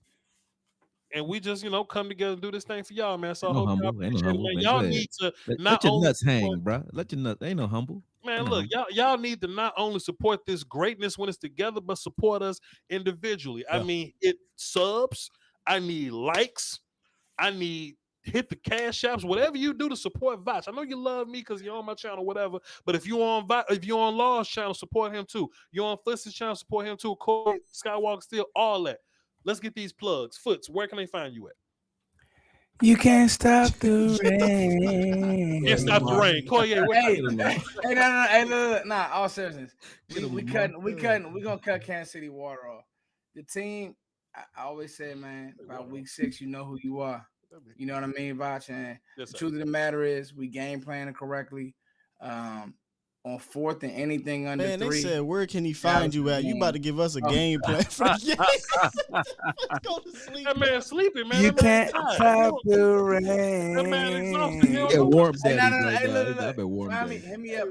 And we just, come together and do this thing for y'all, man. So I hope y'all appreciate it, man. Y'all need to let your nuts hang, bro. Let your nuts. Ain't no humble. Man, look, y'all need to not only support this greatness when it's together, but support us individually. Yeah. I mean, it subs. I need likes. I need hit the cash apps, whatever you do to support Voch. I know you love me because you're on my channel, whatever. But if you're on Law's channel, support him too. You're on Flitz's channel, support him too. Corey, Skywalker, Steele, all that. Let's get these plugs. Foots, where can they find you at? You can't stop the rain. Can't stop the rain. Corey, nah. All seriousness, we gonna cut Kansas City water off. The team, I always say, man, about week 6, you know who you are. You know what I mean, Voch? And the truth of the matter is, we game planning correctly. On 4th and anything under 3. Man, they said, where can he find you at? You about to give us a game plan for the game. Go to sleep. That man sleeping, man. You can't stop the rain. That man exhausted. Yeah, warm daddy. I've been warm daddy. Hit me up.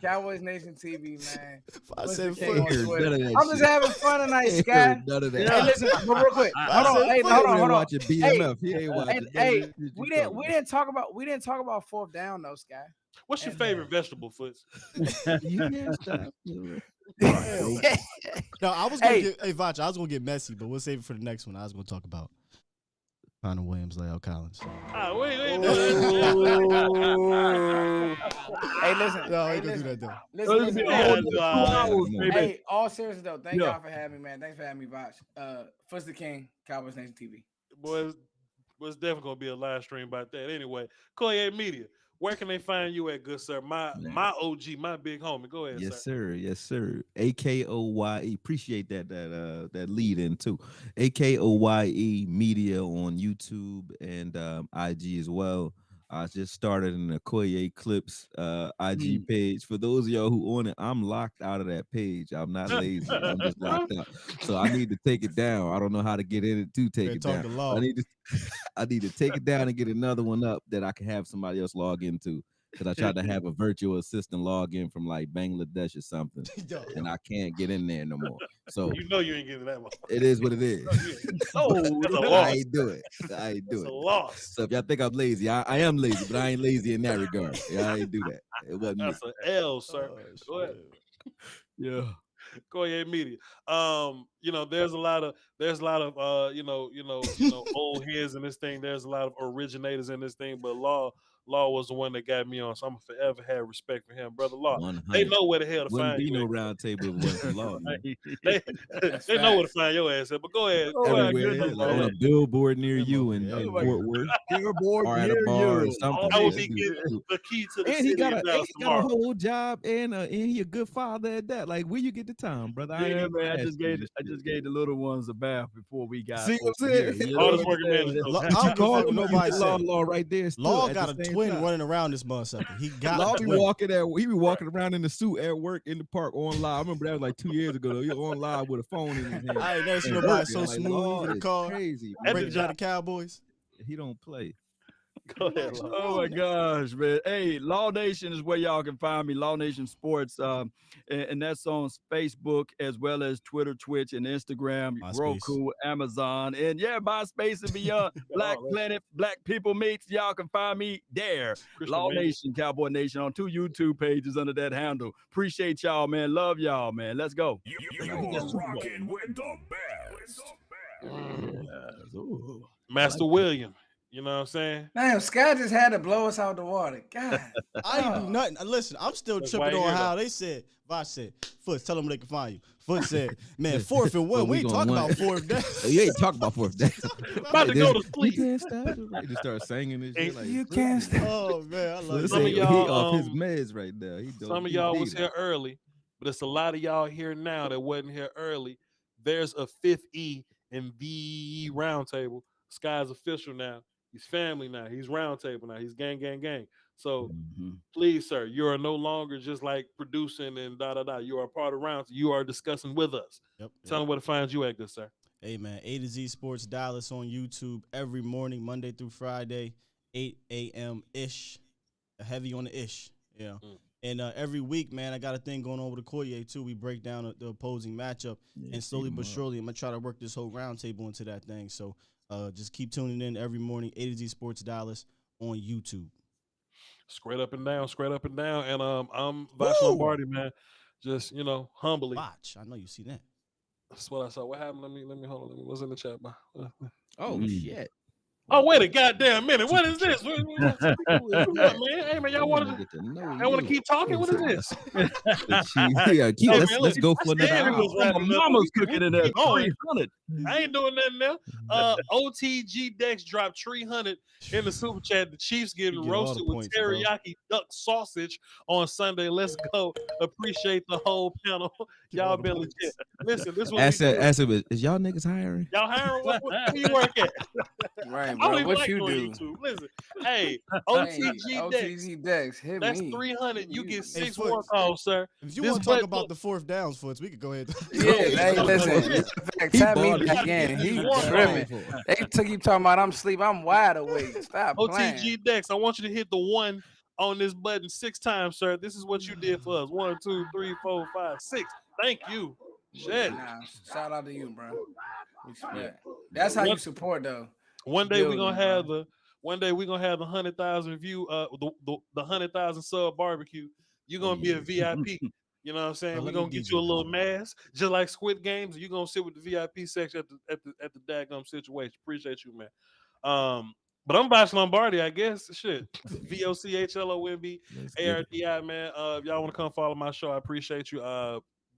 Cowboys Nation TV, man. I said, I'm just having fun tonight, Scott. None of that. Hey, listen, but real quick. Hold on. Watching BMF. He ain't watching. Hey, we didn't talk about 4th down though, Scott. What's your favorite vegetable, Foots? You can't stop. No, I was gonna get Voch, I was gonna get messy, but we'll save it for the next one. I was gonna talk about Connor Williams, Lyle Collins. Wait. Hey, listen. No, I ain't gonna do that though. Listen. Hey, all serious though. Thank y'all for having me, man. Thanks for having me, Voch. Foot's the King, Cowboys Nation TV. Boys, it's definitely gonna be a live stream about that. Anyway, Akoye Media. Where can they find you at, good sir? My OG, my big homie. Go ahead, sir. Yes, sir. Akoye. Appreciate that lead in too. Akoye Media on YouTube and IG as well. I just started an Akoye Clips IG page. For those of y'all who own it, I'm locked out of that page. I'm not lazy. I'm just locked out. So I need to take it down. I don't know how to get in it to take it down. I need to take it down and get another one up that I can have somebody else log into. Because I tried to have a virtual assistant log in from like Bangladesh or something, and I can't get in there no more. So you know you ain't getting that one. It is what it is. I ain't do it. It's a loss. So if y'all think I'm lazy, I am lazy, but I ain't lazy in that regard. Yeah, I ain't do that. It wasn't That's me. an L, sir. Go ahead. Yeah. Akoye Media. There's a lot of old heads in this thing. There's a lot of originators in this thing, but Law was the one that got me on, so I'm gonna forever have respect for him, brother Law. 100. They know where the hell to Wouldn't find be you. No roundtable with Law. they know where to find your ass at. But go ahead. Everywhere, on a billboard near you in Fort Worth. Billboard or at near a bar you. or something. I will be getting the key to the city. He got a whole job and he a good father at that. Like, where you get the time, brother? Yeah, man. I just gave the little ones a bath before we got. See what I'm saying? Hardest working man. I don't know nobody said. Law right there. Law got a twin running around this motherfucker. He got Law be walking around in the suit at work in the park on live. I remember that was like 2 years ago. Though. He was on live with a phone in his hand. I ain't never seen nobody so smooth in the car. Crazy. Breaking down the Cowboys. He don't play. Go ahead, Law. Oh my gosh, man. Hey, Law Nation is where y'all can find me. Law Nation Sports. And that's on Facebook as well as Twitter, Twitch, and Instagram, Roku, Amazon, and MySpace and beyond. Black Planet, Black People Meets. Y'all can find me there. Law Nation, Cowboy Nation on 2 YouTube pages under that handle. Appreciate y'all, man. Love y'all, man. Let's go. You're rocking with the best. Master William. You know what I'm saying? Damn, Sky just had to blow us out the water. God. I ain't do nothing. Listen, I'm still tripping on how they said, Voch said, Foot, tell them they can find you. Foot said, man, 4th and 1. We ain't talking about 4th down. You ain't talking about 4th down. About to go to sleep. You can't stop. He just start singing this shit. Like, you can't stop. Oh, man, I love it. Some of y'all, he off his meds right now. Some of y'all was here early, but it's a lot of y'all here now that wasn't here early. There's a 5th E in the Roundtable. Sky's official now. He's family now. He's Roundtable now. He's gang. So please, sir, you are no longer just like producing and da-da-da. You are a part of Roundtable. You are discussing with us. Yep. Tell them where to find you at, good sir. Hey, man, A to Z Sports Dallas on YouTube every morning, Monday through Friday, 8 a.m.-ish. Heavy on the ish. Yeah. And every week, man, I got a thing going on with Akoye, too. We break down the opposing matchup. And slowly but surely, I'm going to try to work this whole Roundtable into that thing. So, just keep tuning in every morning, A to Z Sports Dallas on YouTube. Straight up and down. And I'm Voch Lombardi, man. Just, humbly. Voch, I know you see that. That's what I saw. What happened? Let me hold on. What's in the chat? Shit. Oh, wait a goddamn minute. What is this? Man? Hey, man, y'all want to keep talking? What is this? Let's go for another hour. Mama's cooking in there. 300. I ain't doing nothing now. OTG Dex dropped 300 in the super chat. The Chiefs getting roasted with teriyaki duck sausage on Sunday. Let's go. Appreciate the whole panel. Y'all been legit. Listen, this was is y'all niggas hiring? Y'all hiring? Where you work at? Right, I don't bro. even What like you on do? YouTube. Listen, hey, OTG Dex. Hit that's me. 300. You get 6 Foot. more calls, sir. If you want to talk about the 4th downs, Foots, we could go ahead. Hey, listen. Tap me back in. He tripping. They keep talking about I'm asleep. I'm wide awake. Stop playing. OTG Dex, I want you to hit the 1 on this button 6 times, sir. This is what you did for us. 1, 2, 3, 4, 5, 6. Thank you. Shit. Nah, shout out to you, bro. Respect. That's how you support, though. One day we're gonna have the 100,000 view, the 100,000 sub barbecue. You're gonna be a VIP. You know what I'm saying? We're gonna get you a little mask, just like Squid Games. You're gonna sit with the VIP section at the daggum situation. Appreciate you, man. But I'm watching Lombardi, I guess. Shit. VOCHLOMB ARDI, man. If y'all want to come follow my show, I appreciate you.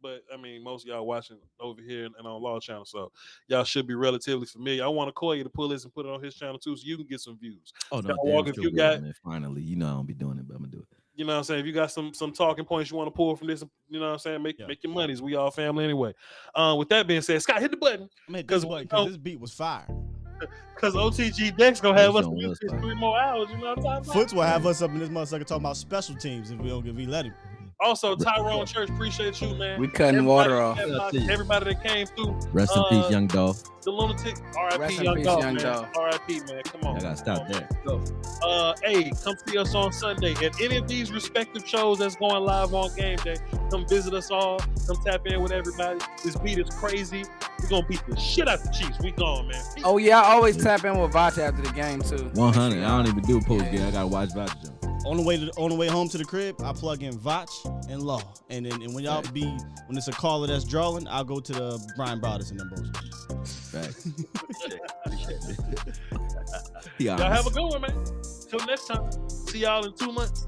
But I mean, most of y'all watching over here and on Law Channel, so y'all should be relatively familiar. I want Akoye to pull this and put it on his channel too, so you can get some views. Oh no, Skywalker, if you got, man, finally, you know I don't be doing it, but I'm gonna do it. You know what I'm saying? If you got some talking points you want to pull from this, you know what I'm saying? Make your monies. We all family anyway. With that being said, Scott, hit the button. Because this beat was fire. Because OTG Dex gonna have us in this 3 more hours. You know what I'm talking about? Foots will have us up in this motherfucker talking about special teams if we let him. Also, Tyrone Church, appreciate you, man. We cutting water off. Everybody that came through. Rest in peace, Young Dolph. The lunatic. R.I.P. Young Dolph, man. R.I.P. man. Come on. I gotta stop there. Hey, come see us on Sunday at any of these respective shows that's going live on game day. Come visit us all. Come tap in with everybody. This beat is crazy. We're gonna beat the shit out the Chiefs. We gone, man. Oh yeah, I always tap in with Voch after the game too. 100. I don't even do post game. I gotta watch Voch. On the way home to the crib, I plug in Voch and Law, and when y'all when it's a caller that's drawing, I'll go to the Brian Brothers and them boys. Facts. Y'all have a good one, man. Till next time. See y'all in 2 months.